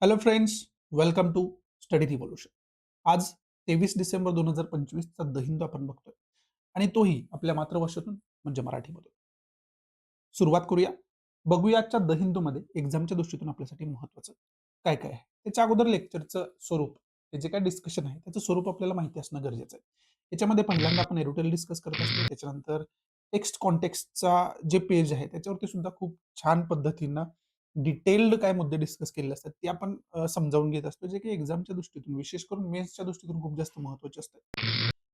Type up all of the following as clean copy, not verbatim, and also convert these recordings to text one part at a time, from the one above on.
Hello friends, welcome to study revolution. आज 23 December 2025चा the Hindu आपण बघतोय आणि तोही आपल्या मातृभाषेतून म्हणजे मराठीमधून. सुरुवात करूया. बघूया आजच्या द हिंदूमध्ये एक्झामच्या दृष्टीतून आपल्यासाठी महत्त्वाचं काय काय आहे. त्याच्या अगोदर लेक्चरचं स्वरूप, हे जे काय डिस्कशन आहे त्याचं स्वरूप आपल्याला माहिती असणं गरजेचं आहे. याच्यामध्ये पहिल्यांदा आपण एरोटेल डिस्कस करत असतो, त्याच्यानंतर टेक्स्ट कॉन्टेक्स्टचा जे पेज आहे त्याच्यावरती सुद्धा खूप छान पद्धतीनं डिटेल्ड काय मुद्दे डिस्कस केलेले असतात ते आपण समजावून घेत असतो, जे की एक्झामच्या दृष्टीतून विशेष करून मेन्सच्या दृष्टीतून खूप जास्त महत्त्वाचे असतात.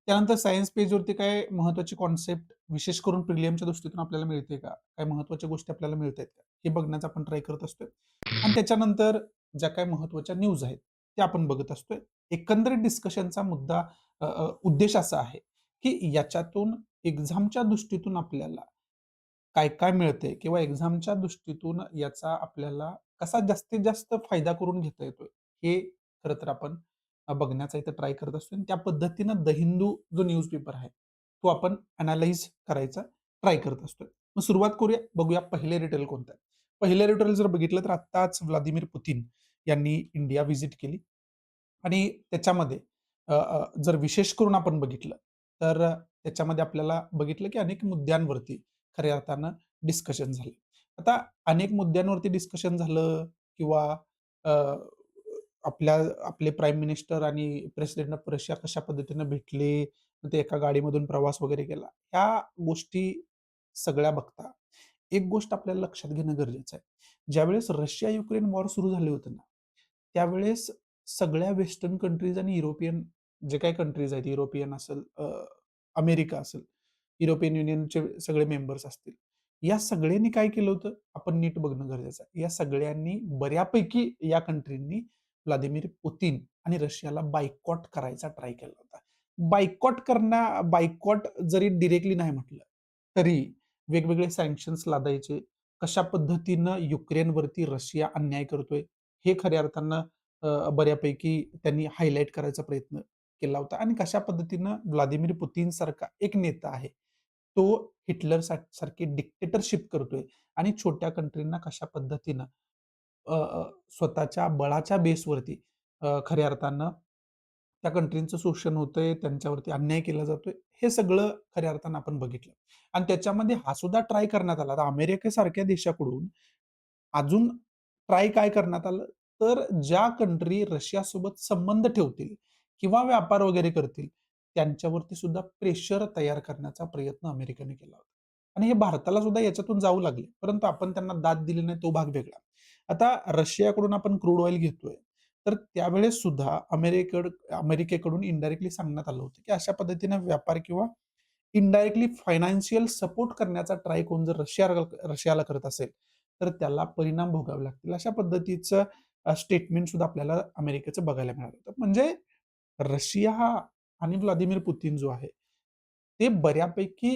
त्यानंतर सायन्स पेजवरती काय महत्त्वाची कॉन्सेप्ट विशेष करून प्रिलियमच्या दृष्टीतून आपल्याला मिळते का? काय महत्त्वाच्या गोष्टी आपल्याला मिळतायत का? हे बघण्याचा आपण ट्राय करत असतोय. आणि त्याच्यानंतर ज्या काही महत्त्वाच्या न्यूज आहेत, त्या आपण बघत असतोय. एकंदरीत डिस्कशनचा मुद्दा उद्देश असा आहे, की याच्यातून एक्झामच्या दृष्टीतून आपल्याला काय-काय मिळतंय किंवा एक्झामच्या दृष्टीतून याचा आपल्याला कसा जास्तीत जास्त फायदा करून घेता येतोय, हे खरं तर आपण बघण्याचा इथं ट्राय करत असतो आणि त्या पद्धतीनं द हिंदू जो न्यूजपेपर आहे, तो आपण अॅनलाईज करायचा ट्राय करत असतोय. मग सुरुवात करूया. बघूया पहिले रिटेल कोणतं आहे. पहिलं रिटेल जर बघितलं तर आत्ताच व्लादिमीर पुतिन यांनी इंडिया व्हिजिट केली आणि त्याच्यामध्ये जर विशेष करून आपण बघितलं, तर त्याच्यामध्ये आपल्याला बघितलं की अनेक मुद्द्यांवरती खऱ्या अर्थानं डिस्कशन झालं. आता अनेक मुद्द्यांवरती डिस्कशन झालं किंवा अ, आपले प्राईम मिनिस्टर आणि प्रेसिडेंट ऑफ रशिया कशा पद्धतीनं भेटले, मग ते एका गाडीमधून प्रवास वगैरे केला. ह्या गोष्टी सगळ्या बघता, एक गोष्ट आपल्याला लक्षात घेणं गरजेचं आहे. ज्यावेळेस रशिया-युक्रेन वॉर सुरू झाले होते ना, त्यावेळेस सगळ्या वेस्टर्न कंट्रीज आणि युरोपियन जे काही कंट्रीज आहेत, युरोपियन असेल, अमेरिका असेल, युरोपियन युनियनचे सगळे मेंबर्स असतील. या सगळ्यांनी काय केलं होतं, आपण नीट बघणं गरजेचं आहे. या सगळ्यांनी बऱ्यापैकी या कंट्रींनी व्लादिमीर पुतिन आणि रशियाला बायकॉट करायचा ट्राय केला होता. बायकॉट जरी डायरेक्टली नाही म्हटलं, तरी वेगवेगळे सँक्शन्स लादायचे. कशा पद्धतीनं युक्रेनवरती रशिया अन्याय करतोय, हे खऱ्या अर्थानं बऱ्यापैकी त्यांनी हायलाइट करायचा प्रयत्न केला होता आणि कशा पद्धतीनं व्लादिमीर पुतिनसारखा एक नेता आहे, तो हिटलर सारखी डिक्टेटरशिप करतोय आणि छोट्या कंट्रींना कशा पद्धतीनं अ, अ, स्वतःच्या बळाच्या बेसवरती खऱ्या अर्थानं त्या कंट्रींचं शोषण होतंय, त्यांच्यावरती अन्याय केला जातोय. हे सगळं खऱ्या अर्थानं आपण बघितलं आणि त्याच्यामध्ये हा सुद्धा ट्राय करण्यात आला. आता अमेरिकेसारख्या देशाकडून अजून ट्राय काय करण्यात आलं, तर ज्या कंट्री रशियासोबत संबंध ठेवतील किंवा व्यापार वगैरे करतील, त्यांच्यावरती सुद्धा प्रेशर तयार करण्याचा प्रयत्न अमेरिकेने केला होता. आणि हे भारताला सुद्धा याच्यातून जाऊ लागले. परंतु आपण त्यांना दाद दिली नाही, तो भाग वेगळा. आता रशियाकडून आपण क्रूड ऑइल घेतोय, तर त्यावेळेस सुद्धा अमेरिकेकडून इनडायरेक्टली सांगण्यात आलं होतं, की अशा पद्धतीने व्यापार किंवा इनडायरेक्टली फायनान्शियल सपोर्ट करण्याचा ट्राय कोण जर रशियाला करत असेल, तर त्याला परिणाम भोगावे लागतील. अशा पद्धतीचं स्टेटमेंट सुद्धा आपल्याला अमेरिकेचं बघायला मिळालं होतं. म्हणजे रशिया आणि व्लादिमीर पुतिन जो आहे, ते बऱ्यापैकी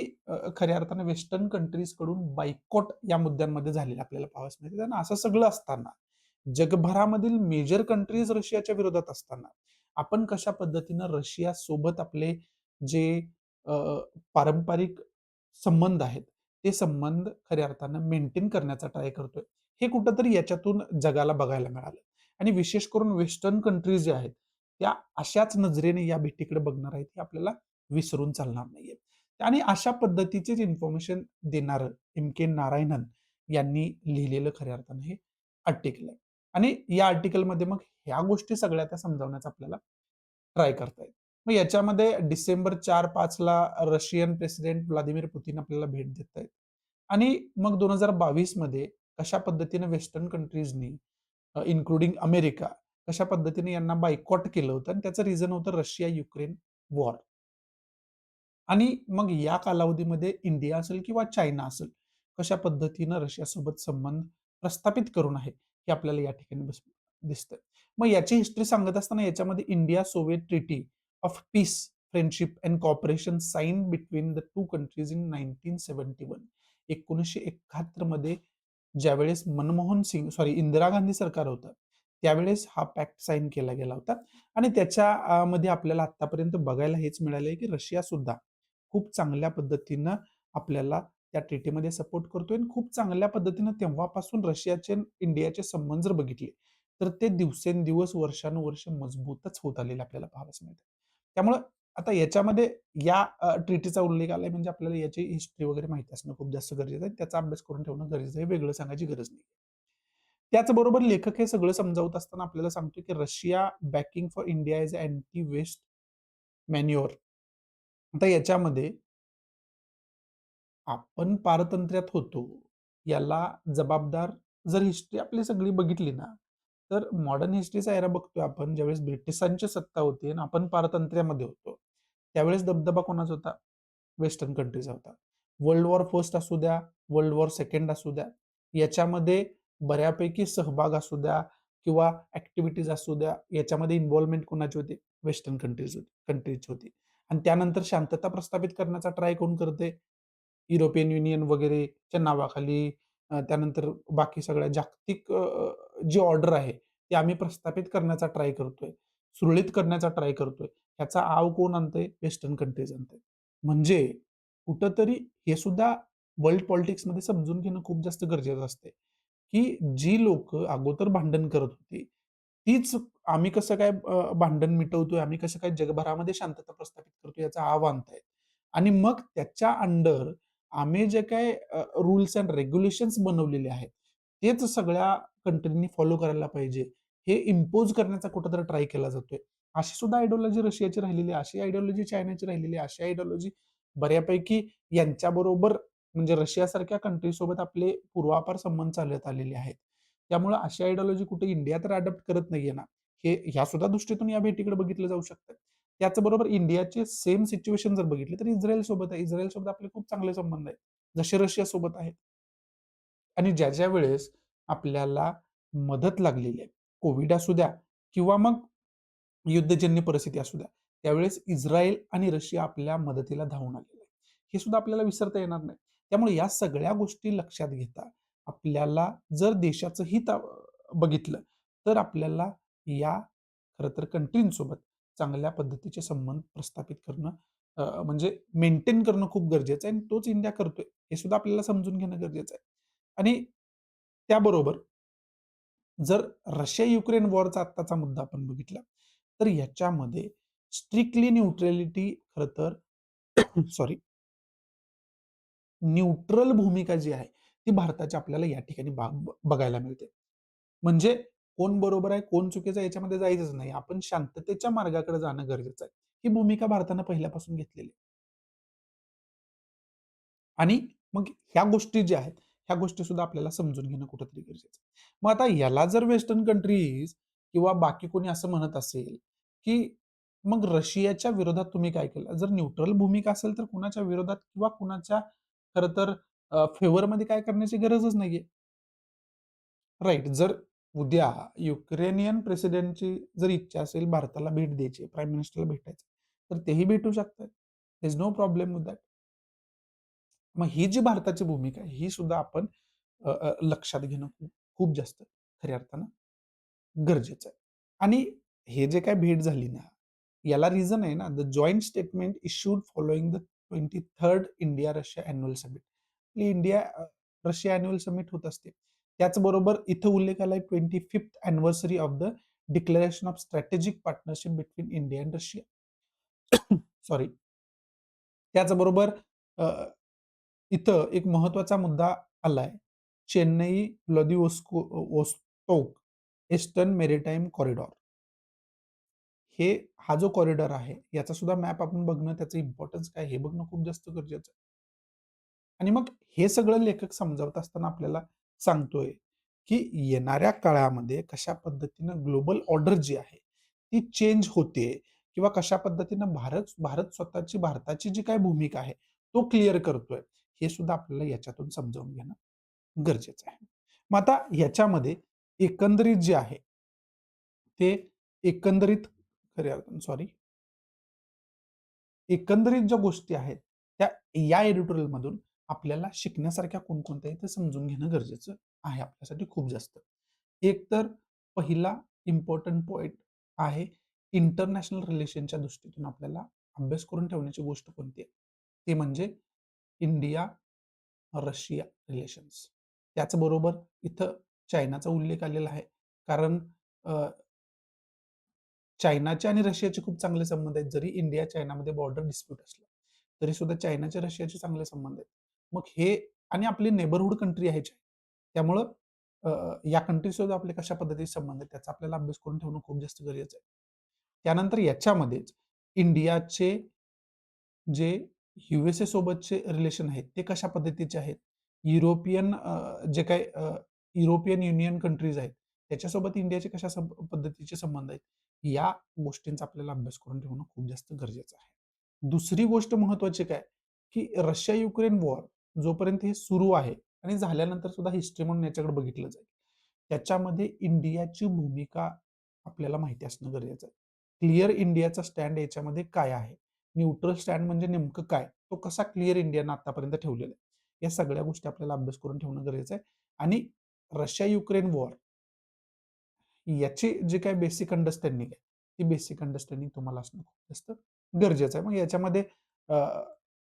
खऱ्या अर्थाने वेस्टर्न कंट्रीजकडून बायकॉट या मुद्द्यांमध्ये झालेलं आपल्याला पाहावयास मिळते. आणि असं सगळं असताना, जगभरामधील मेजर कंट्रीज रशियाच्या विरोधात असताना, आपण कशा पद्धतीनं रशियासोबत आपले जे अ, पारंपरिक संबंध आहेत, ते संबंध खऱ्या अर्थानं मेंटेन करण्याचा ट्राय करतोय. हे कुठेतरी याच्यातून जगाला बघायला मिळालं आणि विशेष करून वेस्टर्न कंट्रीज ज्या आहेत, त्या अशाच नजरेने या भेटीकडे बघणार आहेत, हे आपल्याला विसरून चालणार नाहीये. आणि अशा पद्धतीचेच इन्फॉर्मेशन देणारं एम.के. नारायणन यांनी लिहिलेलं खऱ्या अर्थानं हे आर्टिकल आहे. आणि या आर्टिकलमध्ये मग ह्या गोष्टी सगळ्या त्या समजावण्याचा आपल्याला ट्राय करतायत. मग याच्यामध्ये डिसेंबर 4-5 ला रशियन प्रेसिडेंट व्लादिमीर पुतिन आपल्याला भेट देत आहेत. आणि मग 2022 मध्ये कशा पद्धतीने वेस्टर्न कंट्रीजनी इन्क्लुडिंग अमेरिका, कशा पद्धतीने यांना बायकॉट केलं होतं आणि त्याचं रिझन होतं रशिया-युक्रेन वॉर. आणि मग या कालावधीमध्ये इंडिया असेल किंवा चायना असेल, कशा पद्धतीनं रशियासोबत संबंध प्रस्थापित करून आहे, हे आपल्याला या ठिकाणी दिसतंय. मग याची हिस्ट्री सांगत असताना याच्यामध्ये India Soviet treaty of peace, friendship and cooperation sign between the two countries in 1971. 1971 मध्ये ज्यावेळेस इंदिरा गांधी सरकार होतं, त्यावेळेस हा पॅक्ट साइन केला गेला होता आणि त्याच्या मध्ये आपल्याला आत्तापर्यंत बघायला हेच मिळालंय, की रशिया सुद्धा खूप चांगल्या पद्धतीनं आपल्याला त्या ट्रिटीमध्ये सपोर्ट करतोय आणि खूप चांगल्या पद्धतीनं तेव्हापासून रशियाचे आणि इंडियाचे संबंध जर बघितले, तर ते दिवसेंदिवस, वर्षानुवर्ष मजबूतच होत आलेलं आपल्याला पाहावयास मिळतं. त्यामुळं आता याच्यामध्ये या ट्रिटीचा उल्लेख आलाय म्हणजे आपल्याला याची हिस्ट्री वगैरे माहिती असणं खूप जास्त गरजेचं आहे. त्याचा अभ्यास करून ठेवणं गरजेचं आहे. वेगळं सांगायची गरज नाही. त्याचबरोबर लेखक हे सगळं समजावत असताना आपल्याला सांगतो, की Russia backing for India is anti west manoeuvre. आता याच्यामध्ये आपण पारतंत्र्यात होतो, याला जबाबदार जर हिस्ट्री आपली सगळी बघितली ना, तर मॉडर्न हिस्ट्रीचा एरा बघतोय आपण ज्यावेळेस ब्रिटिशांची सत्ता होती आणि आपण पारतंत्र्यामध्ये होतो. त्यावेळेस दबदबा कोणाचा होता? वेस्टर्न कंट्रीचा होता. वर्ल्ड वॉर फर्स्ट असू द्या, वर्ल्ड वॉर सेकंड असू द्या, याच्यामध्ये बऱ्यापैकी सहभाग असू द्या किंवा ॲक्टिव्हिटीज असू द्या, याच्यामध्ये इन्व्हॉल्वमेंट कोणाची होती? वेस्टर्न कंट्रीजची होती. आणि त्यानंतर शांतता प्रस्थापित करण्याचा ट्राय कोण करतंय? युरोपियन युनियन वगैरेच्या नावाखाली त्यानंतर बाकी सगळ्या जागतिक जी ऑर्डर आहे, ती आम्ही प्रस्थापित करण्याचा ट्राय करतोय. सुरळीत करण्याचा ट्राय करतोय. ह्याचा आव कोण आणतंय? Western countries आणतायत. म्हणजे कुठेतरी हे सुद्धा वर्ल्ड पॉलिटिक्समध्ये समजून घेणं खूप जास्त गरजेचं असतंय, की जी लोकं अगोदर भांडण करत होती, तीच आम्ही कसं काय भांडण मिटवतोय, आम्ही कसं काय जगभरामध्ये शांतता प्रस्थापित करतोय याचा आव आणतायत. आणि मग त्याच्या अंडर आम्ही जे काही रूल्स एंड रेग्युलेशन्स बनवलेले आहेत, तेच सगळ्या कंट्रीनी फॉलो करायला पाहिजे. हे इम्पोज करण्याचा कुठेतरी ट्राय केला जातोय. अशी सुद्धा आयडिओलॉजी रशियाची राहिलेली आहे, अशी आयडिओलॉजी चायनाची राहिलेली आहे, अशी आयडिओलॉजी बऱ्यापैकी यांच्याबरोबर म्हणजे रशियासारख्या कंट्रीसोबत आपले पूर्वापार संबंध चालत आलेले आहेत. त्यामुळे अशी आयडिओलॉजी कुठे इंडिया तर अडॉप्ट करत नाहीये ना. हे ह्या सुद्धा दृष्टीतून या भेटीकडे बघितलं जाऊ शकतं. त्याचबरोबर इंडियाचे सेम सिच्युएशन जर बघितली तर इस्रायलसोबत आहे. इस्रायलसोबत आपले खूप चांगले संबंध आहेत. जसे रशियासोबत आहेत. आणि ज्या वेळेस आपल्याला मदत लागलेली आहे, कोव्हिड असू द्या किंवा मग युद्धजन्य परिस्थिती असू द्या, त्यावेळेस इस्रायल आणि रशिया आपल्या मदतीला धावून आलेले आहे. हे सुद्धा आपल्याला विसरता येणार नाही. त्यामुळे या सगळ्या गोष्टी लक्षात घेता आपल्याला जर देशाचं हित बघितलं, तर आपल्याला या खरं तर कंट्रींसोबत चांगल्या पद्धतीचे संबंध प्रस्थापित करणं म्हणजे मेंटेन करणं खूप गरजेचं आहे आणि तोच इंडिया करतोय. हे सुद्धा आपल्याला समजून घेणं गरजेचं आहे. आणि त्याबरोबर जर रशिया-युक्रेन वॉरचा आत्ताचा मुद्दा आपण बघितला, तर याच्यामध्ये स्ट्रिक्टली न्यूट्रॅलिटी खरं तर सॉरी न्यूट्रल भूमिका जी आहे, ती भारताची आपल्याला या ठिकाणी बघायला मिळते. म्हणजे कोण बरोबर आहे, कोण चुकीचं आहे याच्यामध्ये जायचंच नाही. आपण शांततेच्या मार्गाकडे जाणं गरजेचं आहे. ही भूमिका भारतानं पहिल्यापासून घेतलेली आहे. आणि मग ह्या गोष्टी ज्या आहेत, ह्या गोष्टीसुद्धा आपल्याला समजून घेणं कुठेतरी गरजेचं आहे. मग आता याला जर वेस्टर्न कंट्रीज किंवा बाकी कोणी असं म्हणत असेल, की मग रशियाच्या विरोधात तुम्ही काय केलं? जर न्यूट्रल भूमिका असेल तर कुणाच्या विरोधात किंवा कुणाच्या खरं तर फेवरमध्ये काय करण्याची गरजच नाहीये. राइट. जर उद्या युक्रेनियन प्रेसिडेंटची जर इच्छा असेल भारताला भेट द्यायची, प्राईम मिनिस्टरला भेटायचं, तर तेही भेटू शकतात. There is no problem with that. मग ही जी भारताची भूमिका आहे, ही सुद्धा आपण लक्षात घेणं खूप खूप जास्त खऱ्या अर्थानं गरजेचं आहे. आणि हे जे काही भेट झाली ना, याला रिझन आहे ना, the joint statement issued following the 23rd India Russia annual summit. India Russia annual summit होत असते. त्याचबरोबर इथं उल्लेख आलाय 25th anniversary of the declaration of strategic partnership between India and Russia. Sorry. त्याचबरोबर अ, इथं एक महत्त्वाचा मुद्दा आलाय. Chennai Vladivostok eastern maritime corridor. हे हा जो कॉरिडॉर आहे, याचा सुद्धा मॅप आपण बघणं, त्याचं इम्पोर्टन्स काय हे बघणं खूप जास्त गरजेचं आहे. आणि मग हे सगळं लेखक समजावत असताना आपल्याला सांगतोय, की येणाऱ्या काळामध्ये कशा पद्धतीनं ग्लोबल ऑर्डर जी आहे, ती चेंज होते किंवा कशा पद्धतीनं भारत भारत स्वतःची भारताची जी काही भूमिका आहे, तो क्लिअर करतोय. हे सुद्धा आपल्याला याच्यातून समजावून घेणं गरजेचं आहे. मग आता ह्याच्यामध्ये एकंदरीत जे आहे, ते एकंदरीत खऱ्या अर्थानं सॉरी एकंदरीत ज्या गोष्टी आहेत, त्या या एडिटोरियलमधून आपल्याला शिकण्यासारख्या कोणकोणत्या आहेत, ते समजून घेणं गरजेचं आहे आपल्यासाठी खूप जास्त. एक तर पहिला इम्पोर्टंट पॉइंट आहे, इंटरनॅशनल रिलेशनच्या दृष्टीतून आपल्याला अभ्यास करून ठेवण्याची गोष्ट कोणती आहे? ते म्हणजे इंडिया, रशिया रिलेशन्स. त्याचबरोबर इथं चायनाचा उल्लेख आलेला आहे. कारण चायनाचे आणि रशियाचे खूप चांगले संबंध आहेत. जरी इंडिया चायनामध्ये बॉर्डर डिस्प्यूट असलं, तरी सुद्धा चायनाचे रशियाचे चांगले संबंध आहेत. मग हे आणि आपली नेबरहूड कंट्री आहे चायना. त्यामुळं या कंट्रीसोबत आपले कशा पद्धतीचे संबंध आहेत, त्याचा आपल्याला अभ्यास करून ठेवणं खूप जास्त गरजेचं आहे. त्यानंतर याच्यामध्येच इंडियाचे जे यू-एस-ए सोबतचे रिलेशन आहेत, ते कशा पद्धतीचे आहेत? युरोपियन जे काही युरोपियन युनियन कंट्रीज आहेत, त्याच्यासोबत इंडियाचे कशा पद्धतीचे संबंध आहेत? या गोष्टींचा आपल्याला अभ्यास करून ठेवणं खूप जास्त गरजेचं आहे. दुसरी गोष्ट महत्त्वाची काय, की रशिया-युक्रेन वॉर जोपर्यंत हे सुरू आहे आणि झाल्यानंतर सुद्धा हिस्ट्री म्हणून याच्याकडे बघितलं जाईल. त्याच्यामध्ये इंडियाची भूमिका आपल्याला माहिती असणं गरजेचं आहे. क्लिअर इंडियाचा स्टँड याच्यामध्ये काय आहे? न्यूट्रल स्टँड म्हणजे नेमकं काय? तो कसा क्लिअर इंडियानं आतापर्यंत ठेवलेला आहे? या सगळ्या गोष्टी आपल्याला अभ्यास करून ठेवणं गरजेचं आहे आणि रशिया-युक्रेन वॉर याची जी काही बेसिक अंडरस्टँडिंग आहे, ती बेसिक अंडरस्टँडिंग तुम्हाला असणं खूप जास्त गरजेचं आहे. मग याच्यामध्ये अ,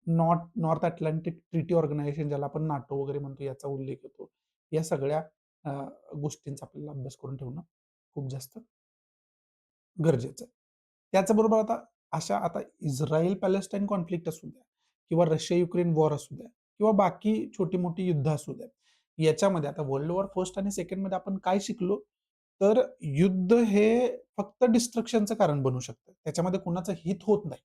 नॉर्थ अटलांटिक ट्रिटी ऑर्गनायझेशन ज्याला आपण नाटो वगैरे म्हणतो याचा उल्लेख होतो. या सगळ्या अ, गोष्टींचा आपल्याला अभ्यास करून ठेवणं खूप जास्त गरजेचं आहे. त्याचबरोबर आता इस्रायल पॅलेस्टाईन कॉन्फ्लिक्ट असू द्या किंवा रशिया-युक्रेन वॉर असू द्या किंवा बाकी छोटी-मोठी युद्ध असू द्या. याच्यामध्ये आता वर्ल्ड वॉर फर्स्ट आणि सेकंडमध्ये आपण काय शिकलो? तर युद्ध हे फक्त डिस्ट्रक्शनचं कारण बनू शकतं. त्याच्यामध्ये कुणाचं हित होत नाही.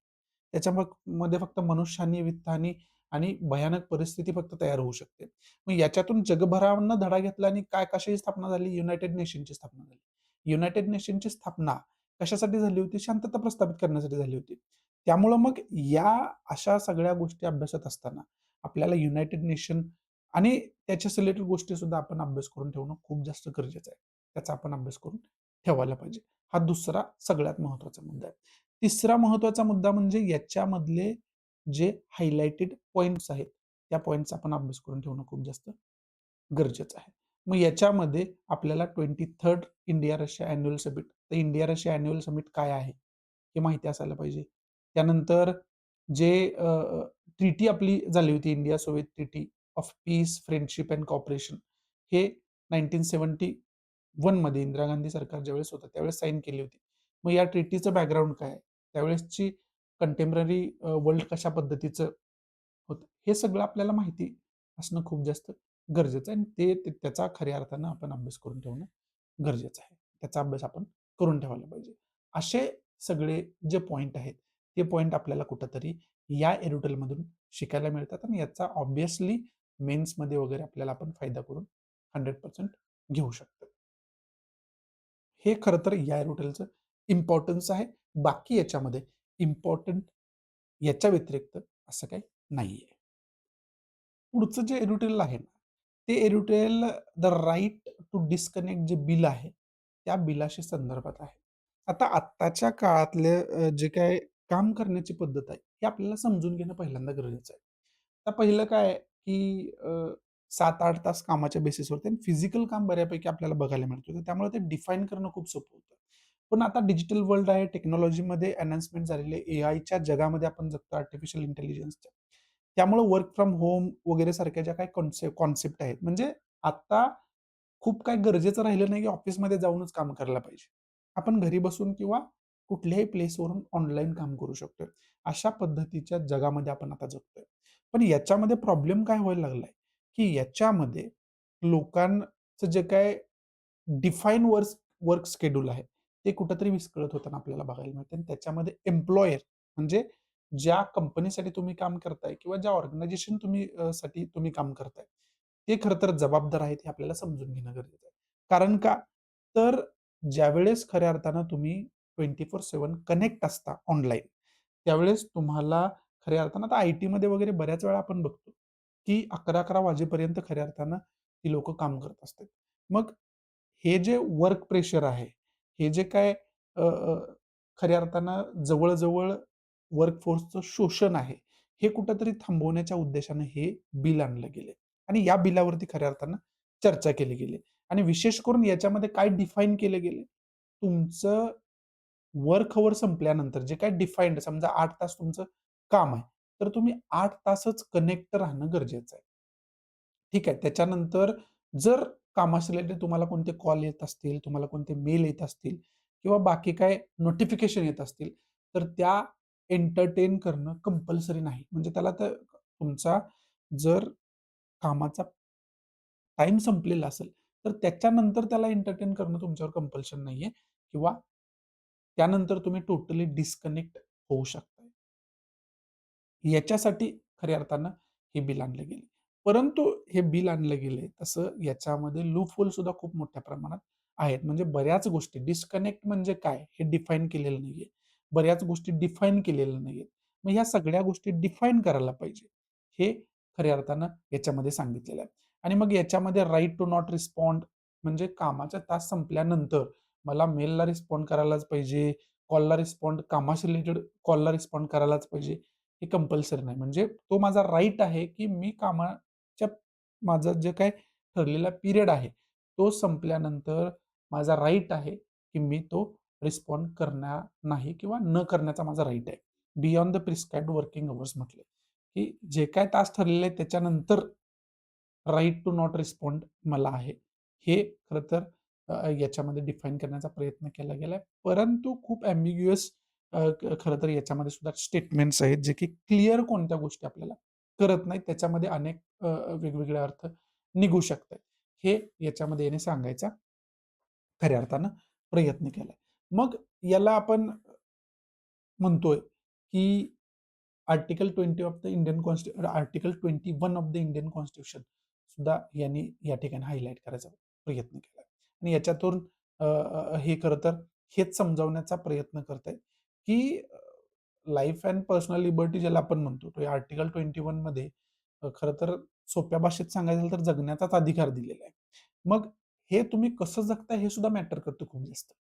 मध्ये फक्त मनुष्यहानी, वित्तहानी आणि भयानक परिस्थिती फक्त तयार होऊ शकते. मग याच्यातून जगभरानं धडा घेतला आणि कशाची स्थापना झाली? युनायटेड नेशनची स्थापना झाली. युनायटेड नेशनची स्थापना कशासाठी झाली होती? शांतता प्रस्थापित करण्यासाठी झाली होती. त्यामुळं मग या अशा सगळ्या गोष्टी अभ्यासत असताना आपल्याला युनायटेड नेशन आणि त्याच्या रिलेटेड गोष्टी सुद्धा आपण अभ्यास करून ठेवणं खूप जास्त गरजेचं आहे. त्याचा आपण अभ्यास करून ठेवायला पाहिजे. हा दुसरा सगळ्यात महत्त्वाचा मुद्दा आहे. तिसरा महत्त्वाचा मुद्दा म्हणजे याच्यामधले जे हायलाइटेड पॉइंट्स आहेत, त्या पॉइंट्सचा आपण अभ्यास करून ठेवणं खूप जास्त गरजेचं आहे. मग याच्यामध्ये आपल्याला 23rd India Russia annual summit, तर इंडिया रशिया अॅन्युअल समिट काय आहे? हे माहिती असायला पाहिजे. त्यानंतर जे ट्रिटी आपली झाली होती India Soviet treaty of peace, friendship and cooperation हे 1971 मध्ये इंदिरा गांधी सरकार ज्यावेळेस होतं त्यावेळेस साइन केली होती. मग या ट्रिटीचं बॅकग्राऊंड काय आहे? त्यावेळेसची कंटेम्पररी वर्ल्ड कशा पद्धतीचं होतं? हे सगळं आपल्याला माहिती असणं खूप जास्त गरजेचं आहे आणि त्याचा खऱ्या अर्थानं आपण अभ्यास करून ठेवणं गरजेचं आहे. त्याचा अभ्यास आपण करून ठेवायला पाहिजे. असे सगळे जे पॉइंट आहेत, ते पॉइंट आपल्याला कुठेतरी या एरिटलमधून शिकायला मिळतात आणि याचा ऑब्व्हियसली मेन्समध्ये वगैरे आपल्याला आपण फायदा करून 100% घेऊ शकतो. हे खरं तर या एरिटलचं इम्पोर्टन्स आहे. बाकी याच्यामध्ये इम्पोर्टंट याच्या व्यतिरिक्त असं काही नाहीये. पुढचं जे एरिटेल आहे ना, ते एरिटेल द राइट टू डिस्कनेक्ट जे बिल आहे, त्या बिलाशी संदर्भात आहे. आता आत्ताच्या काळातले जे काही काम करण्याची पद्धत आहे, हे आपल्याला समजून घेणं पहिल्यांदा गरजेचं आहे. आता पहिलं काय आहे, की 7-8 तास कामाच्या बेसिसवरती आणि फिजिकल काम बऱ्यापैकी आपल्याला बघायला मिळतं. तर त्यामुळे ते डिफाईन करणं खूप सोपं होतं. पण आता डिजिटल वर्ल्ड आहे, टेक्नॉलॉजीमध्ये एन्हान्समेंट झालेली आहे. एआयच्या जगामध्ये आपण जगतो, आर्टिफिशियल इंटेलिजन्सच्या. त्यामुळे वर्क फ्रॉम होम वगैरे सारख्या ज्या काही कॉन्सेप्ट आहेत, म्हणजे आता खूप काही गरजेचं राहिलं नाही, की ऑफिसमध्ये जाऊनच काम करायला पाहिजे. आपण घरी बसून किंवा कुठल्याही प्लेसवरून ऑनलाईन काम करू शकतोय. अशा पद्धतीच्या जगामध्ये आपण आता जगतोय. पण याच्यामध्ये प्रॉब्लेम काय व्हायला लागलाय, की याच्यामध्ये लोकांचं जे काही डिफाईन वर्क शेड्यूल आहे, ते कुठेतरी विस्कळीत होताना आपल्याला बघायला मिळतं आणि त्याच्यामध्ये एम्प्लॉयर म्हणजे ज्या कंपनीसाठी तुम्ही काम करताय किंवा ज्या ऑर्गनायझेशन साठी तुम्ही काम करताय, ते खरं तर जबाबदार आहेत हे आपल्याला समजून घेणं गरजेचं आहे. कारण का? तर ज्यावेळेस खऱ्या अर्थानं तुम्ही 24/7 कनेक्ट असता ऑनलाईन, त्यावेळेस तुम्हाला खऱ्या अर्थानं आता आय-टीमध्ये वगैरे बऱ्याच वेळा आपण बघतो, की 11-11 वाजेपर्यंत खऱ्या अर्थानं ती लोकं काम करत असतात. मग हे जे वर्क प्रेशर आहे, हे जे काय खऱ्या अर्थानं जवळ-जवळ वर्कफोर्सचं शोषण आहे, हे कुठेतरी थांबवण्याच्या उद्देशाने हे बिल आणलं गेलंय आणि या बिलावरती खऱ्या अर्थानं चर्चा केली गेली आणि विशेष करून याच्यामध्ये काय डिफाईन केलं गेलं, तुमचं वर्क अवर संपल्यानंतर जे काही डिफाईन्ड समजा 8 तास तुमचं काम आहे, तर तुम्ही 8 तासच कनेक्ट राहणं गरजेचं आहे. ठीक आहे. त्याच्यानंतर जर कामाशी रिलेटेड तुम्हाला कोणते कॉल येत असतील, तुम्हाला कोणते मेल येत असतील किंवा बाकी काय नोटिफिकेशन येत असतील, तर त्या एंटरटेन करणं कंपल्सरी नाही. म्हणजे त्याला तर तुमचा जर कामाचा टाईम संपलेला असेल, तर त्याच्यानंतर त्याला एंटरटेन करणं तुमच्यावर कंपल्शन नाहीये किंवा त्यानंतर तुम्ही टोटली डिस्कनेक्ट होऊ शकता. याच्यासाठी खऱ्या अर्थानं हे बिल आणलं गेलं. परंतु हे बिल आणलं गेलंय तसं याच्यामध्ये लूपहोल सुद्धा खूप मोठ्या प्रमाणात आहेत. म्हणजे बऱ्याच गोष्टी डिस्कनेक्ट म्हणजे काय हे डिफाईन केलेलं नाहीये. बऱ्याच गोष्टी डिफाईन केलेल्या नाहीयेत. मग ह्या सगळ्या गोष्टी डिफाईन करायला पाहिजे. हे खऱ्या अर्थानं याच्यामध्ये सांगितलेलं आहे. आणि मग याच्यामध्ये राइट टू नॉट रिस्पॉन्ड म्हणजे कामाचा तास संपल्यानंतर मला मेलला रिस्पॉन्ड करायलाच पाहिजे, कॉलला रिस्पॉन्ड कामाशी रिलेटेड कॉलला रिस्पॉन्ड करायलाच पाहिजे. हे कंपल्सरी नाही. म्हणजे तो माझा राइट आहे, की मी कामाच्या माझं जे काही ठरलेला पिरियड आहे, तो संपल्यानंतर माझा राइट आहे, की मी तो रिस्पॉन्ड करणार नाही किंवा न करण्याचा माझा राइट आहे. Beyond the prescribed working hours म्हटले, की जे काही तास ठरलेले आहेत त्याच्यानंतर राइट टू नॉट रिस्पॉन्ड मला आहे. हे खरं तर याच्यामध्ये डिफाईन करण्याचा प्रयत्न केला गेलाय. परंतु खूप ॲम्बिग्युअस खरं तर याच्यामध्ये सुद्धा स्टेटमेंट्स आहेत, जे की क्लिअर कोणत्या गोष्टी आपल्याला करत नाहीत. त्याच्यामध्ये अनेक वेगवेगळे अर्थ निघू शकतात. हे याच्यामध्ये याने सांगायचा खऱ्या अर्थानं प्रयत्न केलाय. मग याला आपण म्हणतोय, की article 20 of the Indian article 21 of the Indian constitution सुद्धा यांनी या ठिकाणी हायलाइट करायचा प्रयत्न केला. आणि याच्यातून हे खरं तर हेच समजावण्याचा प्रयत्न करतायत, की लाईफ अँड पर्सनल लिबर्टी ज्याला आपण म्हणतो, तो आर्टिकल 21 मध्ये खरं तर सोप्या भाषेत सांगायचं झालं तर जगण्याचाच अधिकार दिलेला आहे. मग हे तुम्ही कसं जगताय हे सुद्धा मॅटर करतं खूप जास्त.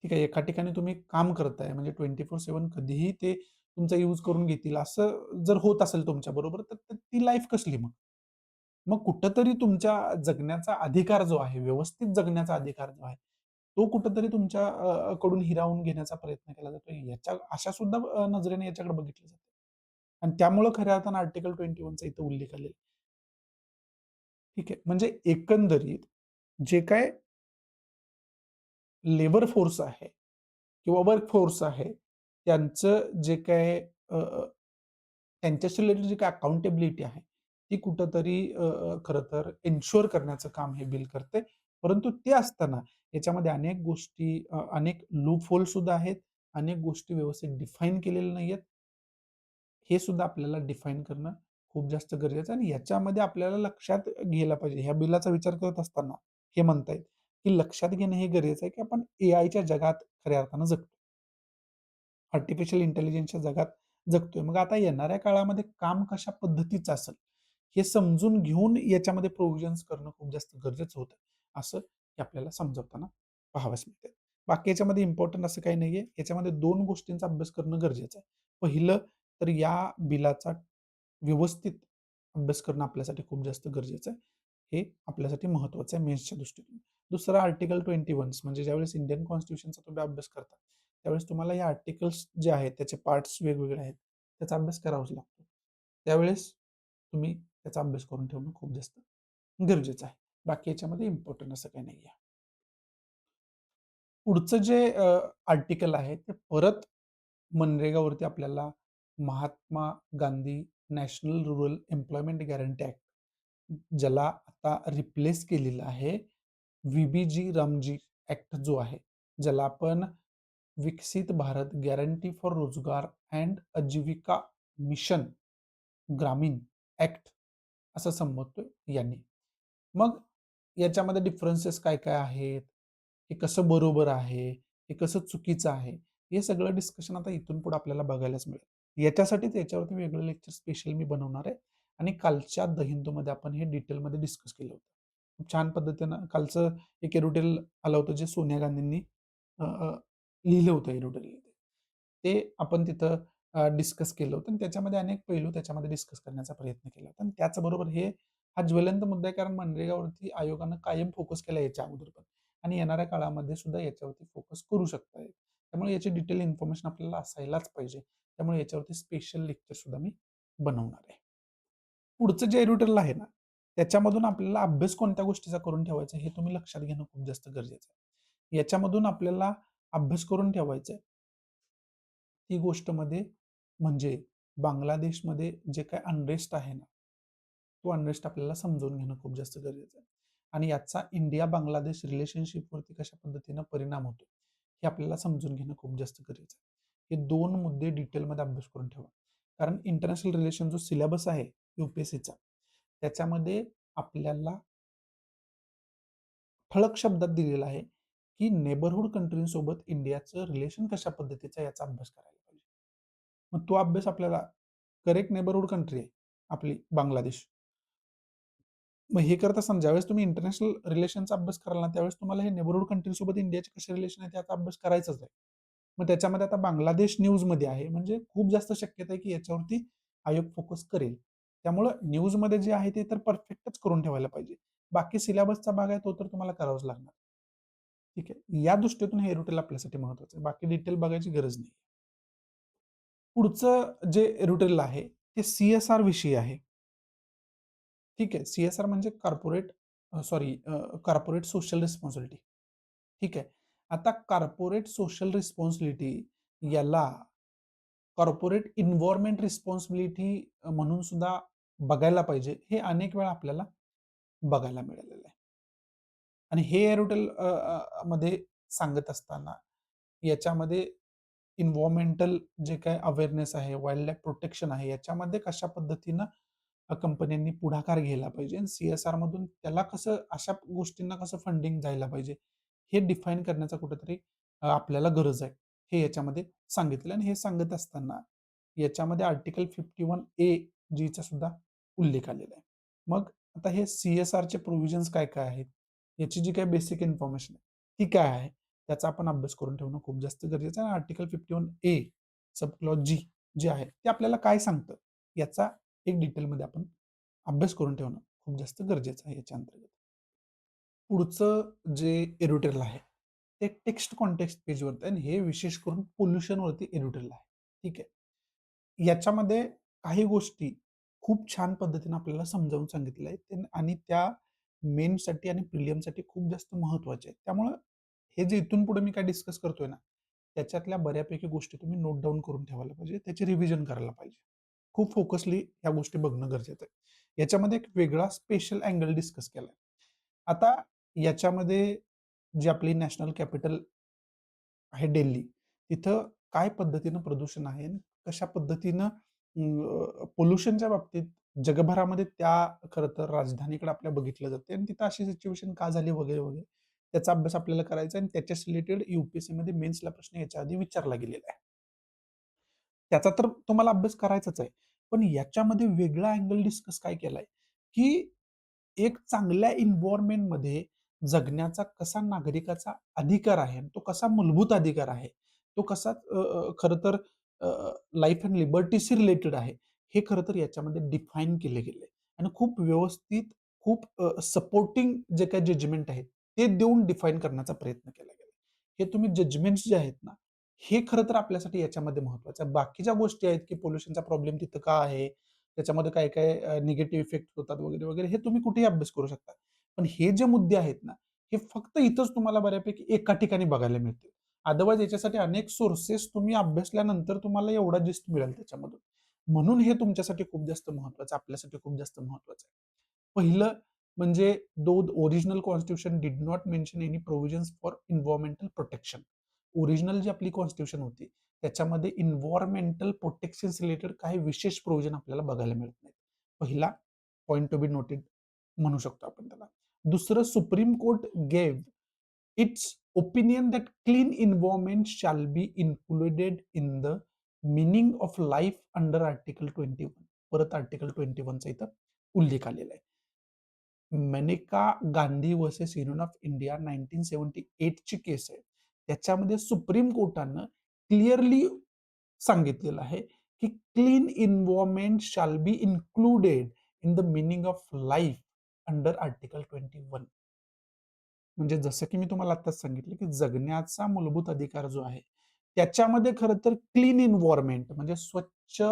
ठीक आहे, एका ठिकाणी तुम्ही काम करताय म्हणजे 24/7 कधीही ते तुमचा यूज करून घेतील असं जर होत असेल तुमच्याबरोबर, तर ती लाईफ कसली मग? मग कुठेतरी तुमच्या जगण्याचा अधिकार जो आहे, व्यवस्थित जगण्याचा अधिकार जो आहे, तो कुठेतरी तुमच्या कडून हिरावून घेण्याचा प्रयत्न केला जातोय. याच्या अशा सुद्धा नजरेने याच्याकडे बघितलं जातं. आणि त्यामुळं खऱ्या अर्थानं आर्टिकल 21 चा इथं उल्लेख आलेला आहे. ठीक आहे. म्हणजे एकंदरीत जे काही लेबर फोर्स आहे किंवा वर्क फोर्स आहे, त्यांचं जे काही त्यांच्याशी रिलेटेड जी काही अकाउंटेबिलिटी आहे, ती कुठेतरी खरं तर एन्शुअर करण्याचं काम हे बिल करते. परंतु ते असताना याच्यामध्ये अनेक गोष्टी अनेक लूप होल सुद्धा आहेत. अनेक गोष्टी व्यवस्थित डिफाईन केलेल्या नाहीयेत. हे सुद्धा आपल्याला डिफाईन करणं खूप जास्त गरजेचं आहे आणि याच्यामध्ये आपल्याला लक्षात घ्यायला पाहिजे. ह्या बिलाचा विचार करत असताना हे म्हणता येईल, की लक्षात घेणं हे गरजेचं आहे, की आपण एआयच्या जगात खऱ्या अर्थानं जगतो. आर्टिफिशियल इंटेलिजन्सच्या जगात जगतोय. मग आता येणाऱ्या काळामध्ये काम कशा पद्धतीचं असेल, हे समजून घेऊन याच्यामध्ये प्रोव्हिजन्स करणं खूप जास्त गरजेचं होतं. असं हे आपल्याला समजवताना पाहावयास मिळतंय. बाकी याच्यामध्ये इम्पोर्टंट असं काही नाहीये. याच्यामध्ये 2 गोष्टींचा अभ्यास करणं गरजेचं आहे. पहिलं तर या बिलाचा व्यवस्थित अभ्यास करणं आपल्यासाठी खूप जास्त गरजेचं आहे. हे आपल्यासाठी महत्त्वाचं आहे मेन्सच्या दृष्टीतून. दुसरं आर्टिकल 21 म्हणजे ज्यावेळेस इंडियन कॉन्स्टिट्यूशनचा तुम्ही अभ्यास करता, त्यावेळेस तुम्हाला या आर्टिकल्स जे आहेत त्याचे पार्ट्स वेगवेगळे आहेत. त्याचा अभ्यास करावाच लागतो. त्यावेळेस तुम्ही त्याचा अभ्यास करून ठेवणं खूप जास्त गरजेचं आहे. बाकी याच्यामध्ये इम्पोर्टंट असं काही नाहीये. पुढचं जे आर्टिकल आहे ते परत मनरेगावरती आपल्याला Mahatma Gandhi national rural employment guarantee act ज्याला आता रिप्लेस केलेलं आहे व्ही-बी-जी रामजी ॲक्ट जो आहे, ज्याला आपण विकसित भारत गॅरंटी फॉर रोजगार अँड आजीविका मिशन ग्रामीण ॲक्ट असं संबोधतोय यांनी. मग याच्यामध्ये डिफरन्सेस काय-काय आहेत? हे कसं बरोबर आहे? हे कसं चुकीचं आहे? हे सगळं डिस्कशन आता इथून पुढे आपल्याला बघायलाच मिळेल. याच्यासाठीच याच्यावरती वेगळं लेक्चर स्पेशल मी बनवणार आहे आणि कालच्या द हिंदूमध्ये आपण हे डिटेलमध्ये डिस्कस केलं होतं. खूप छान पद्धतीनं कालचं एक एडिटोरियल आलं होतं, जे सोनिया गांधींनी अ, अ, लिहिलं होतं एडिटोरियल. ते आपण तिथं डिस्कस केलं होतं आणि त्याच्यामध्ये अनेक पैलू त्याच्यामध्ये डिस्कस करण्याचा प्रयत्न केला होता आणि त्याचबरोबर हा ज्वलंत मुद्दा आहे कारण मनरेगावरती आयोगानं कायम फोकस केला याच्या अगोदर पण आणि येणाऱ्या काळामध्ये सुद्धा याच्यावरती फोकस करू शकता येईल. त्यामुळे याची डिटेल इन्फॉर्मेशन आपल्याला असायलाच पाहिजे. त्यामुळे याच्यावरती स्पेशल लेक्चर सुद्धा मी बनवणार आहे. पुढचं जे एडिटोरियल आहे ना, त्याच्यामधून आपल्याला अभ्यास कोणत्या गोष्टीचा करून ठेवायचा हे तुम्ही लक्षात घेणं खूप जास्त गरजेचं आहे. याच्यामधून आपल्याला अभ्यास करून ठेवायचा आहे. ती गोष्टमध्ये म्हणजे बांगलादेशमध्ये जे काही अनरेस्ट आहे ना, तो अनरेस्ट आपल्याला समजून घेणं खूप जास्त गरजेचं आहे. आणि याचा इंडिया-बांगलादेश रिलेशनशिपवरती कशा पद्धतीनं परिणाम होतो, हे आपल्याला समजून घेणं खूप जास्त गरजेचं आहे. हे 2 मुद्दे डिटेलमध्ये अभ्यास करून ठेवा. कारण इंटरनॅशनल रिलेशन जो सिलेबस आहे यू-पी-एस-सीचा, त्याच्यामध्ये आपल्याला ठळक शब्दात दिलेलं आहे, की नेबरहूड कंट्रींसोबत इंडियाचं रिलेशन कशा पद्धतीचं आहे याचा अभ्यास करायला पाहिजे. मग तो अभ्यास आपल्याला करेक्ट नेबरहूड कंट्री आहे आपली बांगलादेश. मग हे करत असताना ज्यावेळेस तुम्ही इंटरनॅशनल रिलेशनचा अभ्यास कराल ना, त्यावेळेस तुम्हाला हे नेबरहूड कंट्रीसोबत इंडियाचे कसे रिलेशन आहेत याचा अभ्यास करायचाच आहे. मग त्याच्यामध्ये आता बांगलादेश न्यूजमध्ये आहे, म्हणजे खूप जास्त शक्यता आहे की याच्यावरती आयोग फोकस करेल. त्यामुळं न्यूजमध्ये जे आहे ते तर परफेक्टच करून ठेवायला पाहिजे. बाकी सिलेबसचा भाग आहे तो तर तुम्हाला करावाच लागणार. ठीक आहे. या दृष्टीतून हे रुटीन आपल्यासाठी महत्वाचं आहे. बाकी डिटेल बघायची गरज नाही. पुढचं जे रुटीन आहे ते सी-एस-आर विषयी आहे. ठीक आहे. सी-एस-आर म्हणजे कॉर्पोरेट सोशल रिस्पॉन्सिबिलिटी. ठीक आहे. आता कॉर्पोरेट सोशल रिस्पॉन्सिबिलिटी याला कॉर्पोरेट एन्व्हायर्नमेंट रिस्पॉन्सिबिलिटी म्हणून सुद्धा बघायला पाहिजे. हे अनेक वेळा आपल्याला बघायला मिळालेलं आहे. आणि हे एरोटेल मध्ये सांगत असताना याच्यामध्ये एन्व्हायर्नमेंटल जे काही अवेअरनेस आहे, वाईल्ड लाईफ प्रोटेक्शन आहे, याच्यामध्ये कशा पद्धतीनं कंपन्यांनी पुढाकार घ्यायला पाहिजे आणि सी-एस-आर मधून त्याला कसं अशा गोष्टींना कसं फंडिंग जायला पाहिजे, हे डिफाईन करण्याचा कुठेतरी आपल्याला गरज आहे. हे याच्यामध्ये सांगितलं आणि हे सांगत असताना याच्यामध्ये आर्टिकल 51A जीचा सुद्धा उल्लेख आलेला आहे. मग आता हे सी-एस-आरचे प्रोव्हिजन्स काय-काय आहेत? याची जी काही बेसिक इन्फॉर्मेशन आहे, ती काय आहे? त्याचा आपण अभ्यास करून ठेवणं खूप जास्त गरजेचं आहे. आर्टिकल 51A सब क्लॉज जी जे आहे, ते आपल्याला काय सांगतं? याचा एक डिटेलमध्ये आपण अभ्यास करून ठेवणं खूप जास्त गरजेचं आहे याच्या अंतर्गत. पुढचं जे एडिटोरियल आहे, ते टेक्स्ट कॉन्टेक्स्ट पेजवरती आणि हे विशेष करून पोल्युशनवरती एडिटोरियल आहे. ठीक आहे. याच्यामध्ये काही गोष्टी खूप छान पद्धतीने आपल्याला समजावून सांगितलेल्या आहेत आणि त्या मेन्ससाठी आणि प्रिलियमसाठी खूप जास्त महत्त्वाच्या आहेत. त्यामुळं हे जे इथून पुढे मी काय डिस्कस करतोय ना, त्याच्यातल्या बऱ्यापैकी गोष्टी तुम्ही नोट डाउन करून ठेवायला पाहिजे. त्याची रिव्हिजन करायला पाहिजे. खूप फोकसली ह्या गोष्टी बघणं गरजेचं आहे. याच्यामध्ये एक वेगळा स्पेशल अँगल डिस्कस केलाय. आता याच्यामध्ये जी आपली नॅशनल कॅपिटल आहे दिल्ली. तिथं काय पद्धतीनं प्रदूषण आहे आणि कशा पद्धतीनं पोल्युशनच्या बाबतीत जगभरामध्ये त्या खरं तर राजधानीकडे आपल्या बघितलं जाते आणि तिथं अशी सिच्युएशन का झाली वगैरे, वगैरे. त्याचा अभ्यास आपल्याला करायचा आहे आणि त्याच्याच रिलेटेड यू-पी-एस-सीमध्ये मेन्सला प्रश्न याच्या आधी विचारला गेलेला आहे. त्याचा तर तुम्हाला अभ्यास करायचाच आहे. पण याच्यामध्ये वेगळा अँगल डिस्कस काय केलाय, की एक चांगल्या एन्व्हायर्नमेंटमध्ये जगण्याचा कसा नागरिकाचा अधिकार आहे आणि तो कसा मूलभूत अधिकार आहे. तो कसा खरं तर लाईफ एंड लिबर्टीशी रिलेटेड आहे. हे खरं तर याच्यामध्ये डिफाईन केले गेले आणि खूप व्यवस्थित, खूप सपोर्टिंग जे काही जजमेंट आहेत, ते देऊन डिफाईन करण्याचा प्रयत्न केला गेला. हे तुम्ही जजमेंट्स जे आहेत ना, हे खरं तर आपल्यासाठी याच्यामध्ये महत्त्वाचं आहे. बाकीच्या गोष्टी आहेत, की पोल्युशनचा प्रॉब्लेम तिथं का आहे? त्याच्यामध्ये काय-काय निगेटिव्ह इफेक्ट होतात वगैरे, वगैरे हे तुम्ही कुठेही अभ्यास करू शकता. पण हे जे मुद्दे आहेत ना, हे फक्त इथंच तुम्हाला बऱ्यापैकी एका ठिकाणी बघायला मिळतील. अदरवाईज याच्यासाठी अनेक सोर्सेस तुम्ही अभ्यासल्यानंतर तुम्हाला एवढा जिस्ट मिळेल त्याच्यामधून. म्हणून हे तुमच्यासाठी खूप जास्त महत्त्वाचं आहे, आपल्यासाठी खूप जास्त महत्त्वाचं आहे. पहिलं म्हणजे original constitution did not mention any provisions for environmental protection. Original जी आपली कॉन्स्टिट्यूशन होती, त्याच्यामध्ये एन्व्हायर्नमेंटल प्रोटेक्शन्स रिलेटेड काही विशेष प्रोव्हिजन आपल्याला बघायला मिळत नाहीत. पहिला पॉइंट टू बी नोटेड म्हणू शकतो आपण त्याला. दुसरं supreme court gave its opinion that clean environment shall be included in the meaning of life under article 21. परत आर्टिकल 21 चा इथं उल्लेख आलेला आहे. Maneka Gandhi versus union of India 1978 ची केस आहे. त्याच्यामध्ये सुप्रीम कोर्टानं क्लिअरली सांगितलेलं आहे, की clean environment shall be included in the meaning of life under article 21. म्हणजे जसं की मी तुम्हाला आत्ताच सांगितलं, की जगण्याचा मूलभूत अधिकार जो आहे, त्याच्यामध्ये खरं तर क्लीन एन्व्हायर्नमेंट म्हणजे स्वच्छ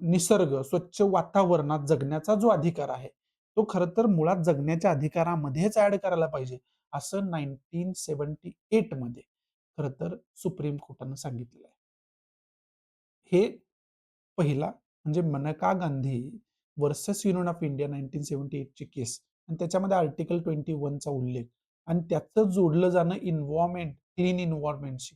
निसर्ग, स्वच्छ वातावरणात जगण्याचा जो अधिकार आहे, तो खरं तर मुळात जगण्याच्या अधिकारामध्येच ॲड करायला पाहिजे, असं 1978 मध्ये खरं तर सुप्रीम कोर्टानं सांगितलेलं आहे. हे पहिला म्हणजे मनका Gandhi versus union of India 1978 ची केस आणि त्याच्यामध्ये आर्टिकल 21 चा उल्लेख आणि त्याचं जोडलं जाणं एन्व्हायर्नमेंट, क्लीन एन्व्हायर्नमेंटशी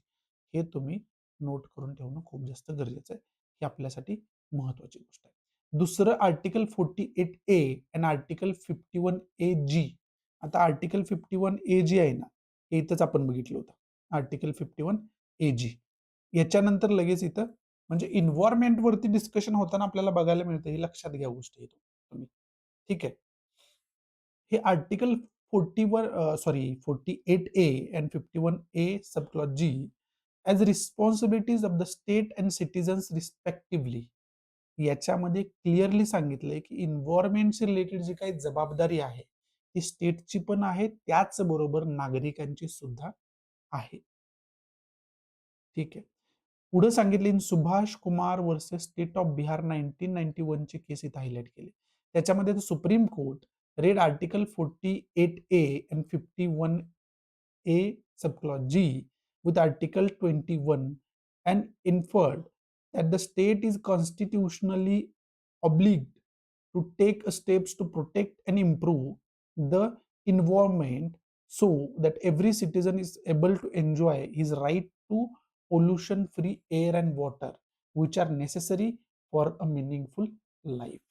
हे तुम्ही नोट करून ठेवणं खूप जास्त गरजेचं आहे. ही आपल्यासाठी महत्वाची गोष्ट आहे. दुसरं आर्टिकल 48 ए आणि आर्टिकल 51 ए जी. आता आर्टिकल 51 ए जी आहे ना, हे इथंच आपण बघितलं होतं. आर्टिकल 51 ए जी. याच्यानंतर लगेच इथं म्हणजे एन्व्हायर्नमेंट वरती डिस्कशन होताना आपल्याला बघायला मिळतं, हे लक्षात घ्या गोष्ट इथं तुम्ही. ठीक आहे. हे article 41 48 A and 51 A sub clause G as responsibilities of the state and citizens respectively. याच्यामध्ये क्लिअरली सांगितलंय की एन्व्हायर्नमेंटशी रिलेटेड जी काही जबाबदारी आहे, ती स्टेटची पण आहे, त्याचबरोबर नागरिकांची सुद्धा आहे. ठीक आहे. पुढे सांगितले in Subhash Kumar versus state of Bihar 1991 ची केस इथे हायलाइट केली. त्याच्यामध्ये supreme court red article 48 A and 51 A subclause G with Article 21 and inferred that the state is constitutionally obliged to take steps to protect and improve the environment so that every citizen is able to enjoy his right to pollution free air and water which are necessary for a meaningful life.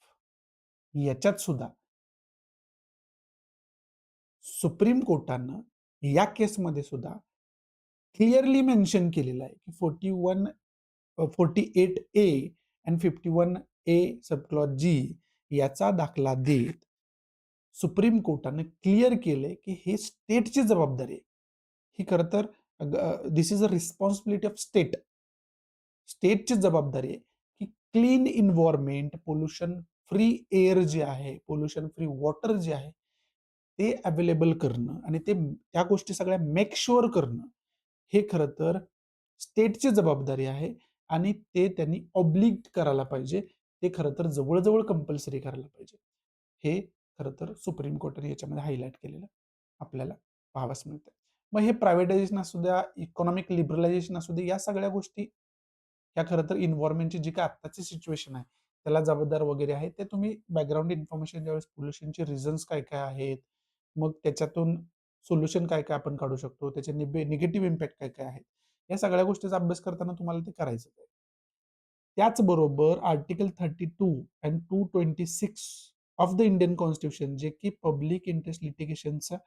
याच्यात सुद्धा supreme कोर्टानं या केसमध्ये सुद्धा clearly mention केलेलं आहे की 48 A and 51 A subclause जी याचा दाखला देत सुप्रीम कोर्टाने क्लिअर केलंय की हे स्टेटची जबाबदारी आहे. ही खरं तर this is a responsibility of state. स्टेटची जबाबदारी आहे की clean environment, pollution free air जे आहे, पोल्युशन फ्री वॉटर जे आहे, ते अवेलेबल करणं आणि ते त्या गोष्टी सगळ्या मेक शुअर करणं, हे खरं तर स्टेटची जबाबदारी आहे आणि ते त्यांनी ऑब्लिग्ड करायला पाहिजे. ते खरं तर जवळ कंपल्सरी करायला पाहिजे. हे खरं तर सुप्रीम कोर्टाने याच्यामध्ये हायलाइट केलेलं आपल्याला पाहावयास मिळतं. मग हे प्रायव्हेटायझेशन असू द्या, इकॉनॉमिक लिबरलायझेशन असू द्या, या सगळ्या गोष्टी ह्या खरं तर एन्व्हायर्नमेंटची जी काही आत्ताची सिच्युएशन आहे, त्याला जबाबदार वगैरे आहे. ते तुम्ही बॅकग्राऊंड इन्फॉर्मेशन ज्यावेळेस पोल्युशनचे रिझन्स काय-काय आहेत, मग त्याच्यातून सोल्युशन काय-काय आपण काढू शकतो, त्याचे निगेटिव्ह इम्पॅक्ट काय-काय आहेत, या सगळ्या गोष्टींचा अभ्यास करताना तुम्हाला ते करायचं आहे. त्याचबरोबर article 32 and 226 of the Indian constitution जे की पब्लिक इंटरेस्ट लिटिगेशनचा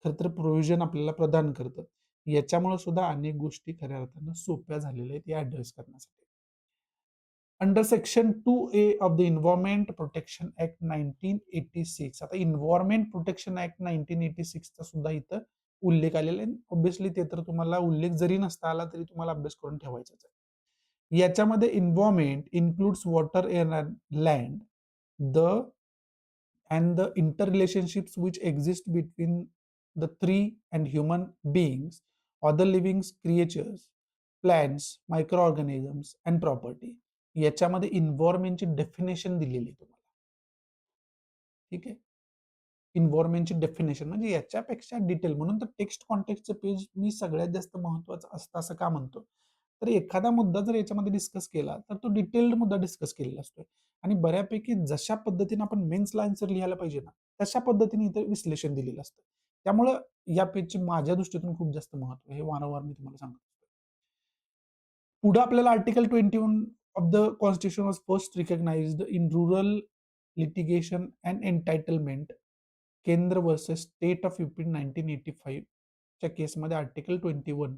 खरं तर प्रोव्हिजन आपल्याला प्रदान करतं. याच्यामुळे सुद्धा अनेक गोष्टी खऱ्या अर्थानं सोप्या झालेल्या आहेत या ॲड्रेस करण्यासाठी. Under section 2A of the environment protection act 1986. आता एन्व्हायर्नमेंट प्रोटेक्शन ॲक्ट 1986 चा सुद्धा इथं उल्लेख आलेला आहे. ऑब्व्हियसली ते तर तुम्हाला उल्लेख जरी नसता आला तरी तुम्हाला अभ्यास करून ठेवायचाच आहे. याच्यामध्ये environment includes water, air and land, the and the interrelationships which exist between the three and human beings, other living creatures, plants, microorganisms and property. याच्यामध्ये इन्व्हायरमेंटची डेफिनेशन दिलेली आहे तुम्हाला. ठीक आहे. इन्व्हायरमेंटची डेफिनेशन म्हणजे याच्यापेक्षा डिटेल म्हणून तर टेक्स्ट कॉन्टेक्स्टचं पेज मी सगळ्यात जास्त महत्वाचं असतं असं का म्हणतो? तर एखादा मुद्दा जर याच्यामध्ये डिस्कस केला तर तो डिटेल्ड मुद्दा डिस्कस केलेला असतो आणि बऱ्यापैकी जशा पद्धतीने आपण मेन्सला आन्सर लिहायला पाहिजे ना, तशा पद्धतीने इथं विश्लेषण दिलेलं असतं. त्यामुळं या पेजचे माझ्या दृष्टीतून खूप जास्त महत्व आहे. हे वारंवार मी तुम्हाला सांगतो. पुढे आपल्याला article 21 of the constitution was first recognised in rural litigation and entitlement Kendra versus state of UP 1985 च्या केसमध्ये आर्टिकल 21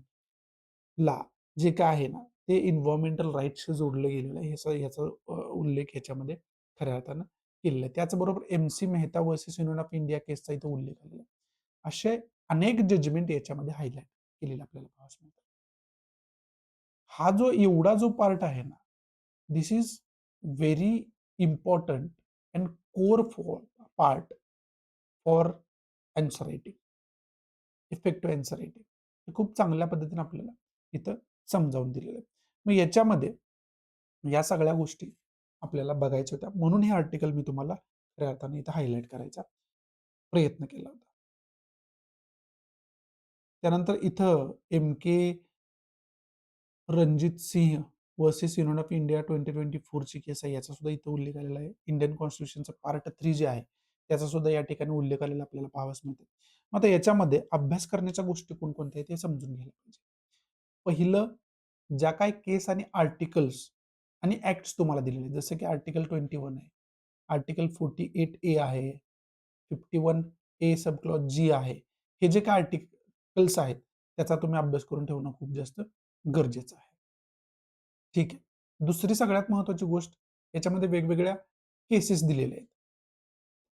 ला जे काय आहे ना, ते एन्व्हायर्नमेंटल राईट्सशी जोडलं गेलेलं आहे. याचा उल्लेख ह्याच्यामध्ये खऱ्या अर्थानं केलेला आहे. त्याचबरोबर MC. Mehta versus union of India केसचा इथे उल्लेख आलेला आहे. असे अनेक जजमेंट याच्यामध्ये हायलाइट केलेले आपल्याला पाहावयास मिळतात. हा जो एवढा जो पार्ट आहे ना, this is very important and core for part for answer writing, effective answer writing. हे खूप चांगल्या पद्धतीने आपल्याला इथं समजावून दिलेलं आहे. मग याच्यामध्ये या सगळ्या गोष्टी आपल्याला बघायच्या होत्या. म्हणून हे आर्टिकल मी तुम्हाला खऱ्या अर्थाने इथं हायलाइट करायचा प्रयत्न केला होता. त्यानंतर इथं MK. Ranjit Singh versus union of India 2024 ची केस आहे, याचा सुद्धा इथं उल्लेख आलेला आहे. इंडियन कॉन्स्टिट्यूशनचं पार्ट 3 जे आहे, त्याचा सुद्धा या ठिकाणी उल्लेख आलेला आपल्याला पाहावयास मिळतो. मग आता याच्यामध्ये अभ्यास करण्याच्या गोष्टी कोणकोणत्या आहेत, हे समजून घ्यायला पाहिजे. पहिलं, ज्या काही केस आणि आर्टिकल्स आणि ॲक्ट्स तुम्हाला दिलेले आहेत, जसं की आर्टिकल 21 आहे, आर्टिकल 48 ए आहे, 51 ए सब क्लॉज जी आहे. हे जे काही आर्टिकल्स आहेत, त्याचा तुम्ही अभ्यास करून ठेवणं खूप जास्त गरजेचं आहे. ठीक आहे. दुसरी सगळ्यात महत्त्वाची गोष्ट, याच्यामध्ये वेगवेगळ्या केसेस दिलेल्या आहेत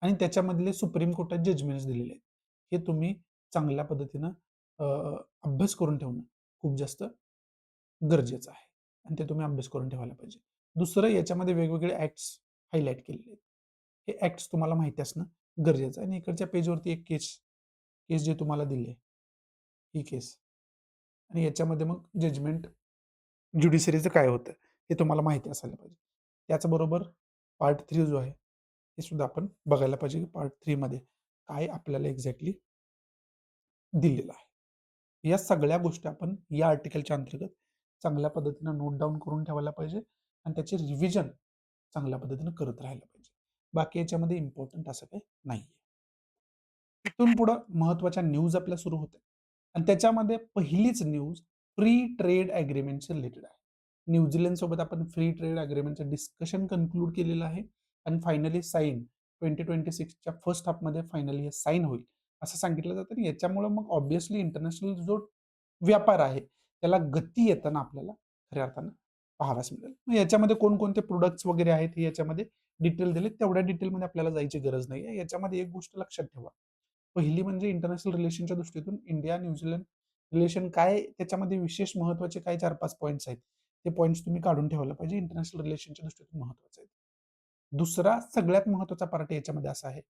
आणि त्याच्यामधले सुप्रीम कोर्टात जजमेंट्स दिलेले आहेत. हे तुम्ही चांगल्या पद्धतीनं अ, अभ्यास करून ठेवणं खूप जास्त गरजेचं आहे आणि ते तुम्ही अभ्यास करून ठेवायला पाहिजे. दुसरं, याच्यामध्ये वेगवेगळे ॲक्ट्स हायलाइट केलेले आहेत. हे ॲक्ट्स तुम्हाला माहिती असणं गरजेचं आहे आणि इकडच्या पेजवरती एक केस केस जे तुम्हाला दिली आहे, ही केस आणि याच्यामध्ये मग जजमेंट ज्युडिशरीचं काय होतं, हे तुम्हाला माहिती असायला पाहिजे. त्याचबरोबर पार्ट 3 जो आहे, हे सुद्धा आपण बघायला पाहिजे, की पार्ट 3 मध्ये काय आपल्याला एक्झॅक्टली दिलेलं आहे. या सगळ्या गोष्टी आपण या आर्टिकलच्या अंतर्गत चांगल्या पद्धतीनं नोट डाउन करून ठेवायला पाहिजे आणि त्याचे रिव्हिजन चांगल्या पद्धतीनं करत राहायला पाहिजे. बाकी याच्यामध्ये इम्पोर्टंट असं काही नाहीये. तिथून पुढं महत्त्वाच्या न्यूज आपल्या सुरू होत्या आणि त्याच्यामध्ये पहिलीच न्यूज फ्री ट्रेड एग्रीमेंटशी रिलेटेड आहे. न्यूझीलंडसोबत आपण फ्री ट्रेड एग्रीमेंटचं डिस्कशन कन्क्लूड केलेलं आहे आणि फायनली साइन 2026च्या फर्स्ट हाल्फमध्ये फायनली हे साइन होईल, असं सांगितलं जातं आणि याच्यामुळं मग ऑब्व्हियसली इंटरनॅशनल जो व्यापार आहे, त्याला गती येताना आपल्याला खऱ्या अर्थानं पाहावयास मिळेल. मग याच्यामध्ये कोणकोणते प्रॉडक्ट्स वगैरे आहेत, हे याच्यामध्ये डिटेल दिले. तेवढ्या डिटेलमध्ये आपल्याला जायची गरज नाहीये. याच्यामध्ये एक गोष्ट लक्षात ठेवा. पहिली म्हणजे इंटरनॅशनल रिलेशनच्या दृष्टीतून इंडिया, न्यूझीलंड रिलेशन काय त्याच्यामध्ये विशेष महत्त्वाचे काय 4-5 पॉइंट्स आहेत. ते पॉइंट्स तुम्ही काढून ठेवायला पाहिजे. इंटरनॅशनल रिलेशनच्या दृष्टीतून महत्त्वाचे आहेत. दुसरा सगळ्यात महत्त्वाचा पार्ट याच्यामध्ये असा आहे,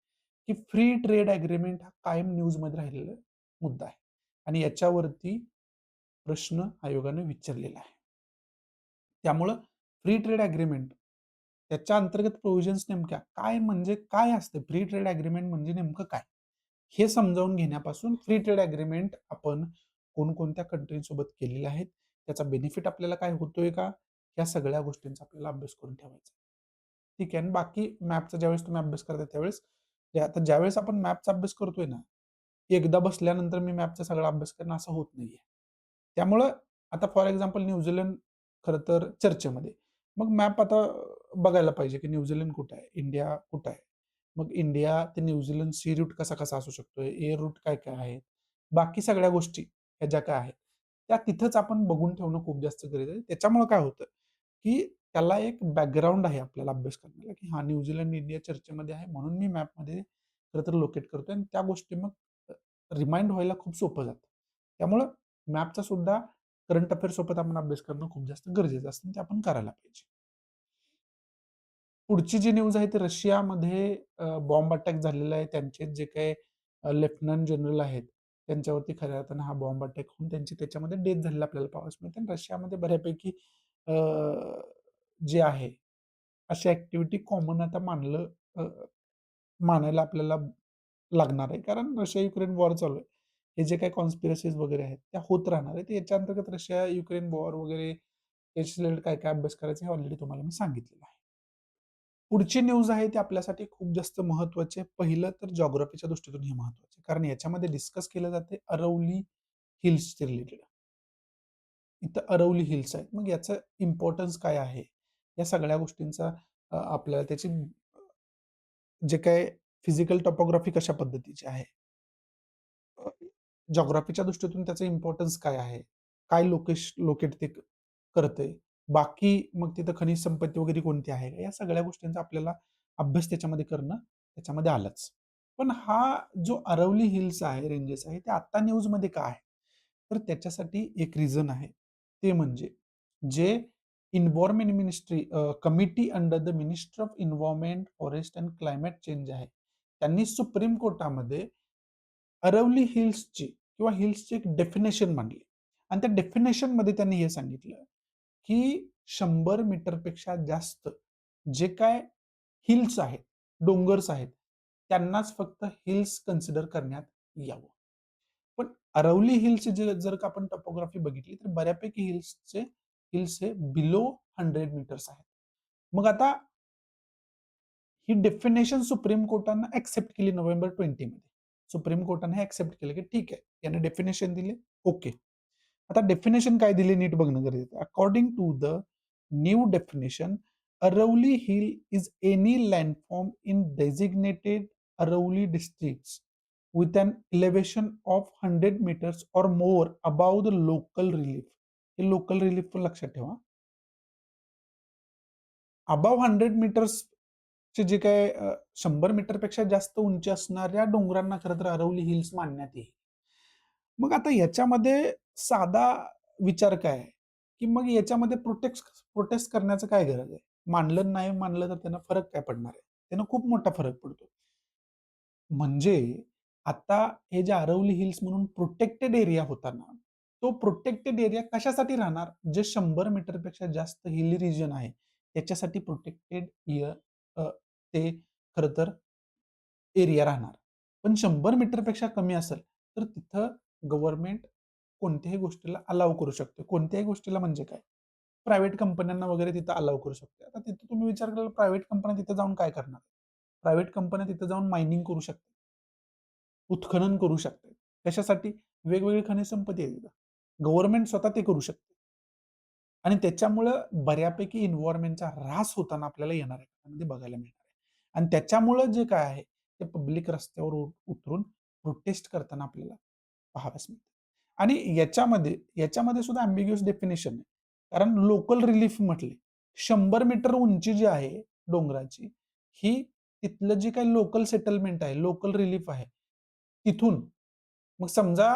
की फ्री ट्रेड एग्रीमेंट हा कायम न्यूजमध्ये राहिलेला मुद्दा आहे आणि याच्यावरती प्रश्न आयोगाने विचारलेला आहे. त्यामुळं फ्री ट्रेड एग्रीमेंट त्याच्या अंतर्गत प्रोव्हिजन्स नेमक्या काय म्हणजे काय असतं? फ्री ट्रेड एग्रीमेंट म्हणजे नेमकं काय? हे समजावून घेण्यापासून फ्री ट्रेड एग्रीमेंट आपण कोणकोणत्या कंट्रीसोबत केलेले आहेत, त्याचा बेनिफिट आपल्याला काय होतोय का? या सगळ्या गोष्टींचा आपल्याला अभ्यास करून ठेवायचा आहे. ठीक आहे आणि बाकी मॅपचा ज्यावेळेस तुम्ही अभ्यास करता त्यावेळेस आता ज्यावेळेस आपण मॅपचा अभ्यास करतोय ना, एकदा बसल्यानंतर मी मॅपचा सगळा अभ्यास करणं असं होत नाहीये. त्यामुळं आता फॉर एक्झाम्पल न्यूझीलंड खरं तर चर्चेमध्ये. मग मॅप आता बघायला पाहिजे, की न्यूझीलंड कुठे आहे? इंडिया कुठे आहे? मग इंडिया ते न्यूझीलंड सी रूट कसा-कसा असू शकतोय? एअर रूट काय-काय आहेत? बाकी सगळ्या गोष्टी ह्या ज्या काय आहेत, त्या तिथंच आपण बघून ठेवणं खूप जास्त गरजेचं आहे. त्याच्यामुळं काय होतं, की त्याला एक बॅकग्राऊंड आहे आपल्याला अभ्यास करण्याला, की हां, न्यूझीलंड, इंडिया चर्चेमध्ये आहे म्हणून मी मॅपमध्ये खरं तर लोकेट करतोय आणि त्या गोष्टी मग रिमाइंड व्हायला खूप सोपं जातं. त्यामुळं मॅपचा सुद्धा करंट अफेअर्स सोबत आपण अभ्यास करणं खूप जास्त गरजेचं असतं आणि ते आपण करायला पाहिजे. पुढची जी न्यूज आहे ती रशियामध्ये बॉम्ब अटॅक झालेला आहे. त्यांचे जे काही लेफ्टनंट जनरल आहेत, त्यांच्यावरती खऱ्या अर्थानं हा बॉम्ब अटॅक होऊन त्यांची त्याच्यामध्ये डेथ झालेली आपल्याला पाहावयास मिळते आणि रशियामध्ये बऱ्यापैकी अ, जे आहे, अशी ॲक्टिव्हिटी कॉमन आता मानायला आपल्याला लागणार आहे. कारण रशिया-युक्रेन वॉर चालू आहे. हे जे काही कॉन्स्पिरसीज वगैरे आहेत, त्या होत राहणार आहेत. याच्या अंतर्गत रशिया-युक्रेन वॉर वगैरे त्याच्याशी रिलेटेड काय-काय अभ्यास करायचा हे ऑलरेडी तुम्हाला मी सांगितलेलं आहे. पुढची न्यूज आहे ती आपल्यासाठी खूप जास्त महत्त्वाची आहे. पहिलं तर जिओग्राफीच्या दृष्टीतून हे महत्त्वाचं आहे. कारण याच्यामध्ये डिस्कस केलं जाते अरवली हिल्सचे रिलेटेड. इथं अरवली हिल्स आहेत. मग याचं इम्पोर्टन्स काय आहे? या सगळ्या गोष्टींचा आपल्याला त्याची जे काही फिजिकल टोपोग्राफी कशा पद्धतीची आहे? अ, जिओग्राफीच्या दृष्टीतून त्याचं इम्पोर्टन्स काय आहे? काय लोकेट ते करतंय? बाकी मग तिथं खनिज संपत्ती वगैरे कोणती आहे का? या सगळ्या गोष्टींचा आपल्याला अभ्यास त्याच्यामध्ये करणं त्याच्यामध्ये आलंच. पण हा जो अरवली हिल्स आहे, रेंजेस आहे, ते आता न्यूजमध्ये का आहे? तर त्याच्यासाठी एक रिझन आहे. ते म्हणजे जे environment ministry committee under the ministry of environment, forest end climate change आहे. त्यांनी सुप्रीम कोर्टामध्ये अरवली हिल्सची किंवा हिल्सची एक डेफिनेशन मांडली आणि त्या डेफिनेशनमध्ये त्यांनी हे सांगितलं, की 100 मीटरपेक्षा जास्त जे काय हिल्स आहेत, डोंगर्स आहेत, त्यांनाच फक्त हिल्स कन्सिडर करण्यात यावं. पण अरवली हिल्स जे जर का आपण टोपोग्राफी बघितली, तर बऱ्यापैकी हिल्स हे बिलो 100 मीटर्स आहेत. मग आता ही डेफिनेशन सुप्रीम कोर्टानं एक्सेप्ट केली नोव्हेंबर 20 मध्ये. सुप्रीम कोर्टाने एक्सेप्ट केलं, की ठीक आहे. याने डेफिनेशन दिले, ओके. आता डेफिनेशन काय दिली नीट बघणं गरजेचं आहे. According to the new definition, Aravalli hill is any landform in designated Aravalli districts with an elevation of 100 meters or more above the local relief. हे लोकल रिलीफ पण लक्षात ठेवा. अबोव्ह 100 मीटर्सचे जे काही 100 मीटरपेक्षा जास्त उंची असणाऱ्या डोंगरांना खरं तर अरवली हिल्स मानण्यात येईल. मग आता याच्यामध्ये साधा विचार काय आहे, की मग याच्यामध्ये प्रोटेस्ट करण्याचं काय गरज आहे? मानलं नाही मानलं तर त्यांना फरक काय पडणार आहे? त्यानं खूप मोठा फरक पडतो. म्हणजे आता हे जे आरवली हिल्स म्हणून प्रोटेक्टेड एरिया होता ना, तो प्रोटेक्टेड एरिया कशासाठी राहणार? जे 100 मीटरपेक्षा जास्त हिली रिजन आहे, त्याच्यासाठी प्रोटेक्टेड ते खरं तर एरिया राहणार. पण 100 मीटरपेक्षा कमी असेल, तर तिथं गव्हर्नमेंट कोणत्याही गोष्टीला अलाऊ करू शकते. कोणत्याही गोष्टीला म्हणजे काय? प्रायव्हेट कंपन्यांना वगैरे तिथं अलाऊ करू शकते. आता तिथं तुम्ही विचार केला प्रायव्हेट कंपन्या तिथे जाऊन काय करणार? प्रायव्हेट कंपन्या तिथे जाऊन मायनिंग करू शकतात. उत्खनन करू शकतात. कशासाठी? वेगवेगळी खनिज संपत्ती आहे तिथं. गव्हर्नमेंट स्वतः ते करू शकते. आणि त्याच्यामुळं बऱ्यापैकी एन्व्हायर्नमेंटचा ऱ्हास होताना आपल्याला येणाऱ्या काळामध्ये बघायला मिळणार आहे. आणि त्याच्यामुळं जे काय आहे, ते पब्लिक रस्त्यावर उतरून प्रोटेस्ट करताना आपल्याला पाहावयास मिळतं. आणि याच्यामध्ये सुद्धा अँबिग्युअस डेफिनिशन आहे. कारण लोकल रिलीफ म्हटले. 100 मीटर उंची जी आहे डोंगराची, ही तिथलं जे काही लोकल सेटलमेंट आहे, लोकल रिलीफ आहे, तिथून मग समजा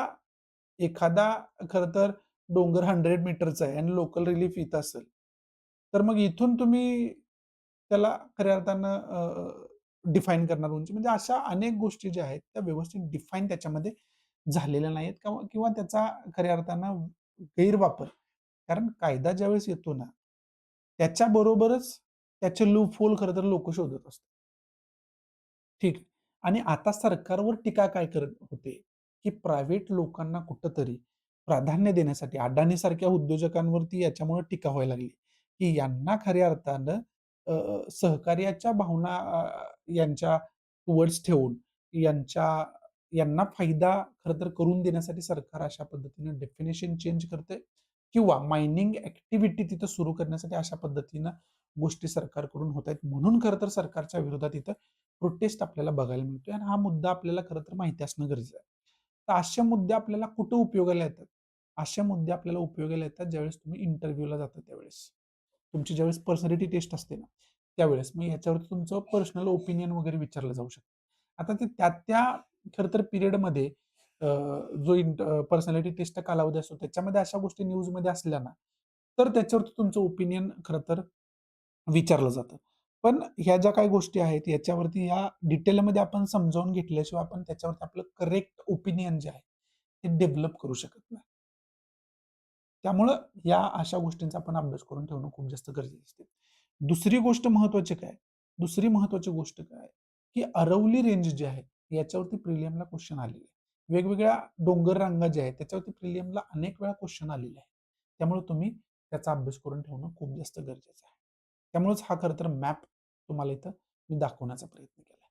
एखादा खरं तर डोंगर 100 मीटरचा आहे आणि लोकल रिलीफ इथं असेल, तर मग इथून तुम्ही त्याला खऱ्या अर्थानं डिफाईन करणार उंची. म्हणजे अशा अनेक गोष्टी ज्या आहेत, त्या व्यवस्थित डिफाईन त्याच्यामध्ये झालेल्या नाहीयेत किंवा किंवा त्याचा खऱ्या अर्थानं गैरवापर. कारण कायदा ज्यावेळेस येतो ना, त्याच्याबरोबरच त्याचे लूप होल खरं तर लोकं शोधत असतात. ठीक. आणि आता सरकारवर टीका काय करत होते, की प्रायव्हेट लोकांना कुठेतरी प्राधान्य देण्यासाठी अडाणीसारख्या उद्योजकांवरती याच्यामुळे टीका व्हायला लागली, की यांना खऱ्या अर्थानं सहकार्याच्या भावना यांच्या टुवर्ड्स ठेवून यांच्या यांना फायदा खरं तर करून देण्यासाठी सरकार अशा पद्धतीने डेफिनिशन चेंज करते किंवा मायनिंग ॲक्टिव्हिटी तिथं सुरू करण्यासाठी अशा पद्धतीनं गोष्टी सरकारकडून होत आहेत. म्हणून खरं तर सरकारच्या विरोधात इथं प्रोटेस्ट आपल्याला बघायला मिळतोय आणि हा मुद्दा आपल्याला खरं तर माहिती असणं गरजेचं आहे. तर असे मुद्दे आपल्याला कुठं उपयोगाला येतात? असे मुद्दे आपल्याला उपयोगाला येतात ज्यावेळेस तुम्ही इंटरव्ह्यूला जाता त्यावेळेस. तुमची ज्यावेळेस पर्सनॅलिटी टेस्ट असते ना, त्यावेळेस. मग ह्याच्यावरती तुमचं पर्सनल ओपिनियन वगैरे विचारलं जाऊ शकतं. आता ते त्या खरं तर पिरियडमध्ये जो पर्सनॅलिटी टेस्टचा कालावधी असतो त्याच्यामध्ये अशा गोष्टी न्यूजमध्ये असल्या ना, तर त्याच्यावरती तुमचं ओपिनियन खरं तर विचारलं जातं. पण ह्या ज्या काही गोष्टी आहेत याच्यावरती ह्या डिटेलमध्ये आपण समजावून घेतल्याशिवाय आपण त्याच्यावरती आपलं करेक्ट ओपिनियन जे आहे, ते डेव्हलप करू शकत नाही. त्यामुळं या अशा गोष्टींचा आपण अभ्यास करून ठेवणं खूप जास्त गरजेचं असते. दुसरी गोष्ट महत्त्वाची काय? दुसरी महत्त्वाची गोष्ट काय? की अरवली रेंज जी आहे, याच्यावरती प्रिलियमला क्वेश्चन आलेले आहे. वेगवेगळ्या डोंगर रांगा ज्या आहेत, त्याच्यावरती प्रिलियमला अनेक वेळा क्वेश्चन आलेले आहेत. त्यामुळे तुम्ही त्याचा अभ्यास करून ठेवणं खूप जास्त गरजेचं आहे. त्यामुळेच हा खरं तर मॅप तुम्हाला इथं मी दाखवण्याचा प्रयत्न केला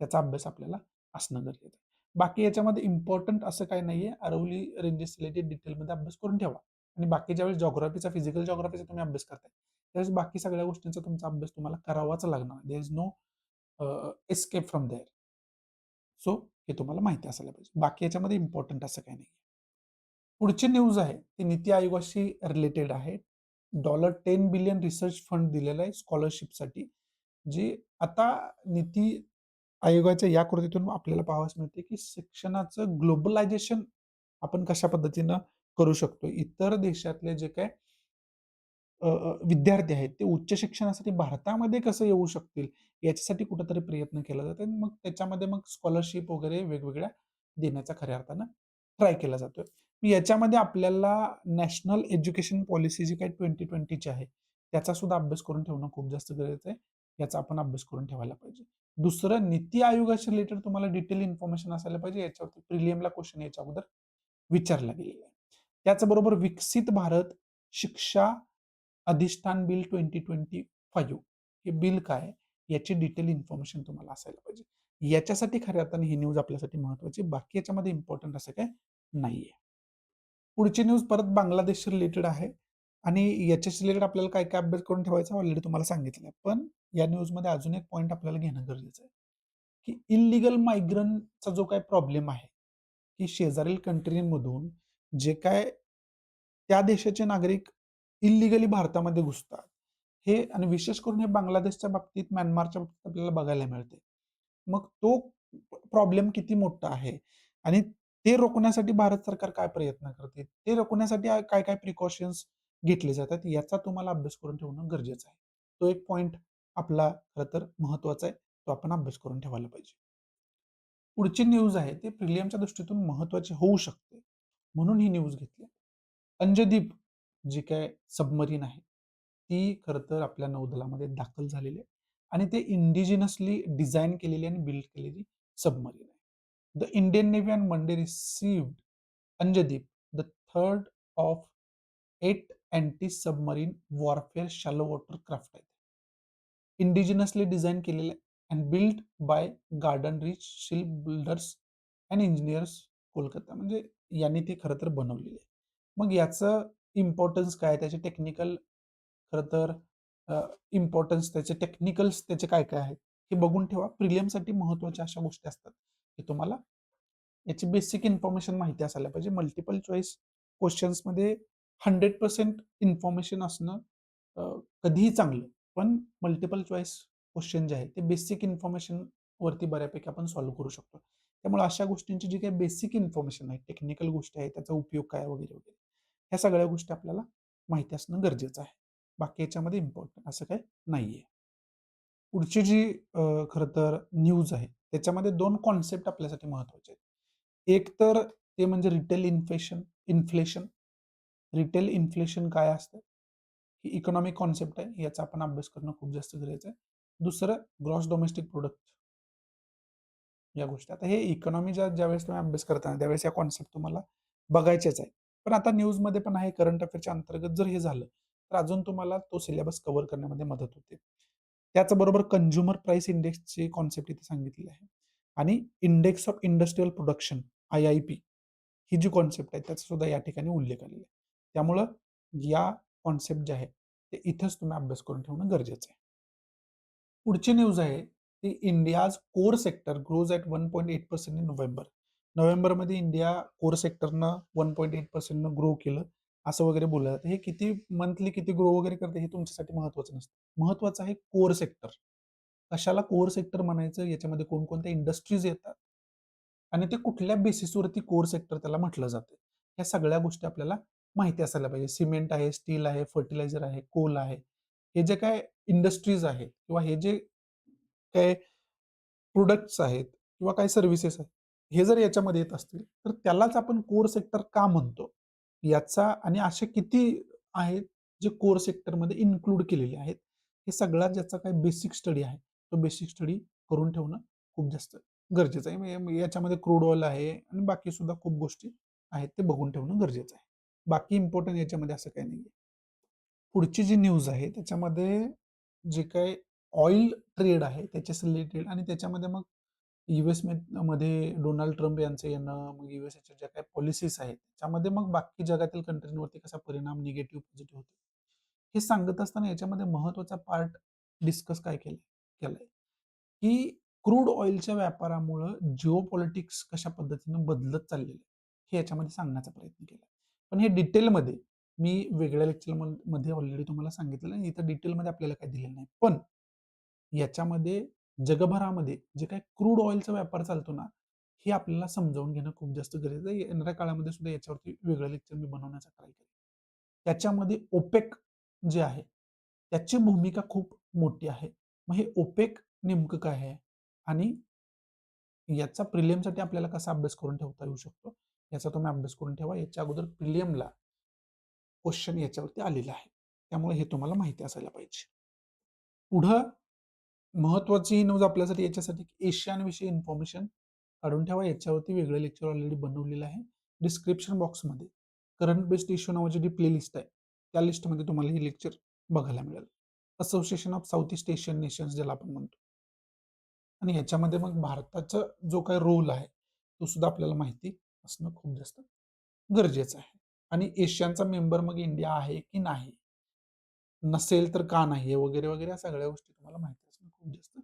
त्याचा अभ्यास आपल्याला असणं गरजेचं आहे. बाकी याच्यामध्ये इम्पोर्टंट असं काही नाहीये. अरवली रेंजेस रिलेटेड डिटेलमध्ये अभ्यास करून ठेवा. आणि बाकी ज्यावेळेस जिओग्राफीचा, फिजिकल जिओग्राफीचा तुम्ही अभ्यास करताय, त्यावेळेस बाकी सगळ्या गोष्टींचा तुमचा अभ्यास तुम्हाला करावाच लागणार. There is no escape from there. So हे तुम्हाला माहिती असायला पाहिजे. बाकी याच्यामध्ये इम्पोर्टंट असं काही नाही. पुढची न्यूज आहे ती नीती आयोगाशी रिलेटेड आहे. $10 बिलियन रिसर्च फंड दिलेला आहे स्कॉलरशिपसाठी. जी आता नीती आयोगाच्या या कृतीतून आपल्याला पाहावयास मिळते, की शिक्षणाचं ग्लोबलायझेशन आपण कशा पद्धतीनं करू शकतो. इतर देशातले जे काही विद्यार्थी आहेत, ते उच्च शिक्षणासाठी भारतामध्ये कसं येऊ शकतील, याच्यासाठी कुठेतरी प्रयत्न केला जातो आणि मग त्याच्यामध्ये मग स्कॉलरशिप वगैरे वेगवेगळ्या देण्याचा खऱ्या अर्थानं ट्राय केला जातोय. याच्यामध्ये आपल्याला नॅशनल एज्युकेशन पॉलिसी जी काही 2020 ची आहे, त्याचा सुद्धा अभ्यास करून ठेवणं खूप जास्त गरजेचं आहे. याचा आपण अभ्यास करून ठेवायला पाहिजे. दुसरं नीती आयोगाशी रिलेटेड तुम्हाला डिटेल इन्फॉर्मेशन असायला पाहिजे. याच्यावरती प्रिलियमला क्वेश्चन याच्या अगोदर विचारला गेलेला आहे. त्याचबरोबर विकसित भारत शिक्षा अधिष्ठान बिल 2025 हे बिल काय आहे? याची डिटेल इन्फॉर्मेशन तुम्हाला असायला पाहिजे. याच्यासाठी खऱ्या अर्थाने ही न्यूज आपल्यासाठी महत्त्वाची आहे. बाकी याच्यामध्ये इम्पोर्टंट असं काही नाहीये. पुढची न्यूज परत बांगलादेशशी रिलेटेड आहे आणि याच्याशी रिलेटेड आपल्याला काय-काय अभ्यास करून ठेवायचा ऑलरेडी तुम्हाला सांगितलंय. पण या न्यूजमध्ये अजून एक पॉइंट आपल्याला घेणं गरजेचं आहे, की इल्लीगल मायग्रंटचा जो काही प्रॉब्लेम आहे, की शेजारील कंट्रीमधून जे काय त्या देशाचे नागरिक इल्लीगली भारतामध्ये घुसतात. हे आणि विशेष करून हे बांगलादेशच्या बाबतीत, म्यानमारच्या बाबतीत आपल्याला बघायला मिळते. मग तो प्रॉब्लेम किती मोठा आहे आणि ते रोखण्यासाठी भारत सरकार काय प्रयत्न करते? ते रोखण्यासाठी काय-काय प्रिकॉशन्स घेतले जातात याचा तुम्हाला अभ्यास करून ठेवणं गरजेचं आहे. तो एक पॉइंट आपला खरं तर महत्त्वाचा आहे. तो आपण अभ्यास करून ठेवायला पाहिजे. पुढची न्यूज आहे ती प्रिलियमच्या दृष्टीतून महत्त्वाची होऊ शकते. म्हणून ही न्यूज घेतली. अंजदीप जी काय सबमरीन आहे, ती खरं तर आपल्या नौदलामध्ये दाखल झालेली आहे आणि ते इंडिजिनसली डिझाइन केलेली आणि बिल्ड केलेली सबमरीन आहे. The Indian navy and Monday received Anjadip, the third of 8 anti submarine warfare shallow water craft आहेत. इंडिजिनसली डिझाइन केलेलं आहे and build by garden rich ship builders and engineers Kolkata. म्हणजे यांनी ते खरं तर बनवलेली आहे. मग याचं इम्पोर्टन्स काय? त्याचे टेक्निकल खरं तर इम्पोर्टन्स त्याचे टेक्निकल्स त्याचे काय-काय आहेत? हे बघून ठेवा. प्रिलियमसाठी महत्त्वाच्या अशा गोष्टी असतात, की तुम्हाला याची बेसिक इन्फॉर्मेशन माहिती असायला पाहिजे. मल्टिपल चॉईस क्वेशन्समध्ये 100% इन्फॉर्मेशन असणं अ, कधीही चांगलं. पण मल्टिपल चॉईस क्वेश्चन जे आहेत, ते बेसिक इन्फॉर्मेशन वरती बऱ्यापैकी आपण सॉल्व्ह करू शकतो. त्यामुळे अशा गोष्टींची जी काही बेसिक इन्फॉर्मेशन आहे, टेक्निकल गोष्टी आहेत, त्याचा उपयोग काय वगैरे, वगैरे. ह्या सगळ्या गोष्टी आपल्याला माहिती असणं गरजेचं आहे. बाकी याच्यामध्ये इम्पोर्टंट असं काही नाहीये. पुढची जी खरं तर न्यूज आहे, त्याच्यामध्ये 2 कॉन्सेप्ट आपल्यासाठी महत्त्वाचे आहेत. एक तर ते म्हणजे रिटेल इन्फ्लेशन. रिटेल इन्फ्लेशन काय असतं? ही इकॉनॉमिक कॉन्सेप्ट आहे. याचा आपण अभ्यास करणं खूप जास्त गरजेचं आहे. दुसरं ग्रॉस डोमेस्टिक प्रोडक्ट या गोष्टी. आता हे इकॉनॉमी ज्यावेळेस तुम्ही अभ्यास करताना त्यावेळेस या कॉन्सेप्ट तुम्हाला बघायचेच आहे. पण आता न्यूजमध्ये पण आहे करंट अफेअरच्या अंतर्गत जर हे झालं, तर अजून तुम्हाला तो सिलेबस कव्हर करण्यामध्ये मदत होते. त्याचबरोबर कंझ्युमर प्राइस इंडेक्सची कॉन्सेप्ट इथे सांगितलेली आहे आणि index of industrial production IIP ही जी कॉन्सेप्ट आहे त्याचा सुद्धा या ठिकाणी उल्लेख आलेला आहे. त्यामुळं या कॉन्सेप्ट जे आहे ते इथेच तुम्ही अभ्यास करून ठेवणं गरजेचं आहे. पुढची न्यूज आहे ती India's core sector grows at 1.8% in November. नोव्हेंबरमध्ये इंडिया कोर सेक्टरनं 1.8% ग्रो केलं, असं वगैरे बोललं जातं. हे किती मंथली किती ग्रो वगैरे करते हे तुमच्यासाठी महत्त्वाचं नसतं. महत्त्वाचं आहे कोर सेक्टर. कशाला कोर सेक्टर म्हणायचं? याच्यामध्ये कोणकोणत्या इंडस्ट्रीज येतात आणि ते कुठल्या बेसिसवरती कोर सेक्टर त्याला म्हटलं जातं. ह्या सगळ्या गोष्टी आपल्याला माहिती असायला पाहिजे. सिमेंट आहे, स्टील आहे, फर्टिलायझर आहे, कोल आहे. हे जे काय इंडस्ट्रीज आहेत किंवा हे जे काही प्रॉडक्ट्स आहेत किंवा काही सर्व्हिसेस आहेत, हे जर याच्यामध्ये येत असतील, तर त्यालाच आपण कोर सेक्टर का म्हणतो? याचा आणि असे किती आहेत, जे कोर सेक्टरमध्ये इन्क्लूड केलेले आहेत. हे सगळा ज्याचा काही बेसिक स्टडी आहे, तो बेसिक स्टडी करून ठेवणं खूप जास्त गरजेचं आहे. याच्यामध्ये क्रूड ऑइल आहे आणि बाकी सुद्धा खूप गोष्टी आहेत, ते बघून ठेवणं गरजेचं आहे. बाकी इम्पोर्टंट याच्यामध्ये असं काही नाहीये. पुढची जी न्यूज आहे त्याच्यामध्ये जे काही ऑइल ट्रेड आहे त्याच्याशी रिलेटेड आणि त्याच्यामध्ये मग यूएस मध्ये डोनाल्ड ट्रम्प यांचं येणं, मग यूएसच्या ज्या काही पॉलिसीज आहेत, त्यामध्ये मग बाकी जगातील कंट्रींवरती कसा परिणाम निगेटिव्ह, पॉझिटिव्ह होतो. हे सांगत असताना याच्यामध्ये महत्त्वाचा पार्ट डिस्कस काय केलाय, की क्रूड ऑइलच्या व्यापारामुळं जिओपॉलिटिक्स कशा पद्धतीनं बदलत चाललेलं आहे, हे याच्यामध्ये सांगण्याचा प्रयत्न केला. पण हे डिटेलमध्ये मी वेगळ्या लेक्चरमध्ये ऑलरेडी तुम्हाला सांगितलेलं आहे. इथं डिटेलमध्ये आपल्याला काही दिलेलं नाही. पण याच्यामध्ये जगभरामध्ये जे काही क्रूड ऑइलचा व्यापार चालतो ना, हे आपल्याला समजावून घेणं खूप जास्त गरजेचं आहे. येणाऱ्या काळामध्ये सुद्धा याच्यावरती वेगळं लेक्चर मी बनवण्याचा ट्राय करेन. त्याच्यामध्ये ओपेक जे आहे, त्याची भूमिका खूप मोठी आहे. मग हे ओपेक नेमकं काय आहे? आणि याचा प्रिलियमसाठी आपल्याला कसा अभ्यास करून ठेवता येऊ शकतो, याचा तुम्ही अभ्यास करून ठेवा. याच्या अगोदर प्रिलियमला क्वेश्चन याच्यावरती आलेला आहे. त्यामुळे हे तुम्हाला माहिती असायला पाहिजे. पुढं महत्त्वाची न्यूज आपल्यासाठी याच्यासाठी एशियनविषयी इन्फॉर्मेशन काढून ठेवा. याच्यावरती वेगळं लेक्चर ऑलरेडी बनवलेलं आहे. डिस्क्रिप्शन बॉक्समध्ये करंट बेस्ड इश्यू नावाची जी प्लेलिस्ट आहे, त्या लिस्टमध्ये तुम्हाला हे लेक्चर बघायला मिळेल. Association of south east Asian nations ज्याला आपण म्हणतो. आणि ह्याच्यामध्ये मग भारताचा जो काही रोल आहे, तो सुद्धा आपल्याला माहिती असणं खूप जास्त गरजेचं आहे. आणि एशियनचा मेंबर मग इंडिया आहे की नाही? नसेल तर का नाही? वगैरे, वगैरे या सगळ्या गोष्टी तुम्हाला माहिती असणं खूप जास्त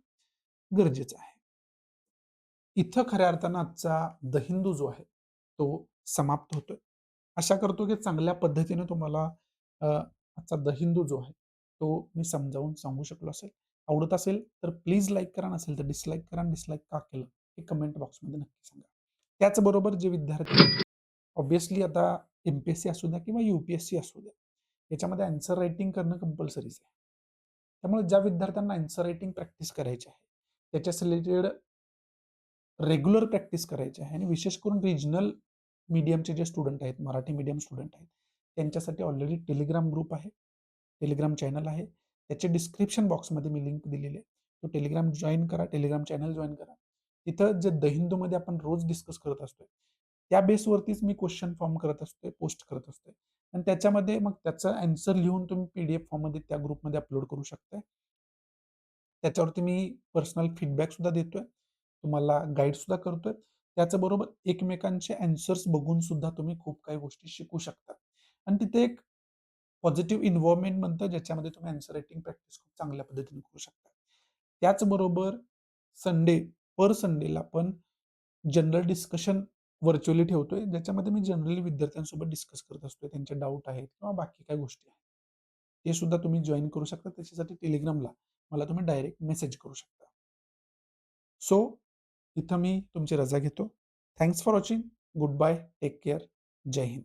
गरजेचं आहे. इथं खऱ्या अर्थानं आजचा द हिंदू जो आहे, तो समाप्त होतोय. आशा करतो की चांगल्या पद्धतीने तुम्हाला आजचा द हिंदू जो आहे, तो मी समजावून सांगू शकलो असेल. आवडत असेल तर प्लीज लाईक करा, नसेल तर डिसलाईक करा आणि डिसलाईक का केलं हे कमेंट बॉक्समध्ये नक्की सांगा. त्याचबरोबर जे विद्यार्थी ऑब्व्हियसली आता एम-पी-एस-सी असू द्या किंवा यू-पी-एस-सी असू द्या, याच्यामध्ये आन्सर रायटिंग करणं कंपल्सरीच आहे. त्यामुळे ज्या विद्यार्थ्यांना आन्सर रायटिंग प्रॅक्टिस करायची आहे, त्याच्यास रिलेटेड रेग्युलर प्रॅक्टिस करायची आहे आणि विशेष करून रिजनल मीडियमचे जे स्टुडंट आहेत, मराठी मीडियम स्टुडंट आहेत, त्यांच्यासाठी ऑलरेडी टेलिग्राम ग्रुप आहे, टेलिग्राम चॅनल आहे. त्याच्या डिस्क्रिप्शन बॉक्समध्ये मी लिंक दिलेली आहे. तो टेलिग्राम जॉइन करा, टेलिग्राम चॅनल जॉइन करा. तिथं जे द हिंदूमध्ये आपण रोज डिस्कस करत असतोय, त्या बेसवरतीच मी क्वेश्चन फॉर्म करत असतोय, पोस्ट करत असतोय आणि त्याच्यामध्ये मग त्याचा ॲन्सर लिहून तुम्ही पी-डी-एफ फॉर्ममध्ये त्या ग्रुपमध्ये अपलोड करू शकताय. त्याच्यावरती मी पर्सनल फीडबॅक सुद्धा देतोय. तुम्हाला गाईड सुद्धा करतोय. त्याच्याबरोबर एकमेकांचे ॲन्सर्स बघून सुद्धा तुम्ही खूप काही गोष्टी शिकू शकता. आणि तिथे एक पॉझिटिव्ह एन्व्हायर्नमेंट बनतं, ज्याच्यामध्ये तुम्ही ॲन्सर रायटिंग प्रॅक्टिस खूप चांगल्या पद्धतीने करू शकता. त्याचबरोबर संडे, पर संडेला पण जनरल डिस्कशन व्हर्चुअली ठेवतोय, ज्याच्यामध्ये मी जनरली विद्यार्थ्यांसोबत डिस्कस करत असतोय. त्यांचे डाऊट आहेत किंवा बाकी काही गोष्टी आहेत. ते सुद्धा तुम्ही जॉइन करू शकता. त्याच्यासाठी टेलिग्रामला मला तुम्ही डायरेक्ट मेसेज करू शकता. सो इथं मी तुमची रजा घेतो. Thanks for watching. Good bye. Take care. जय हिंद.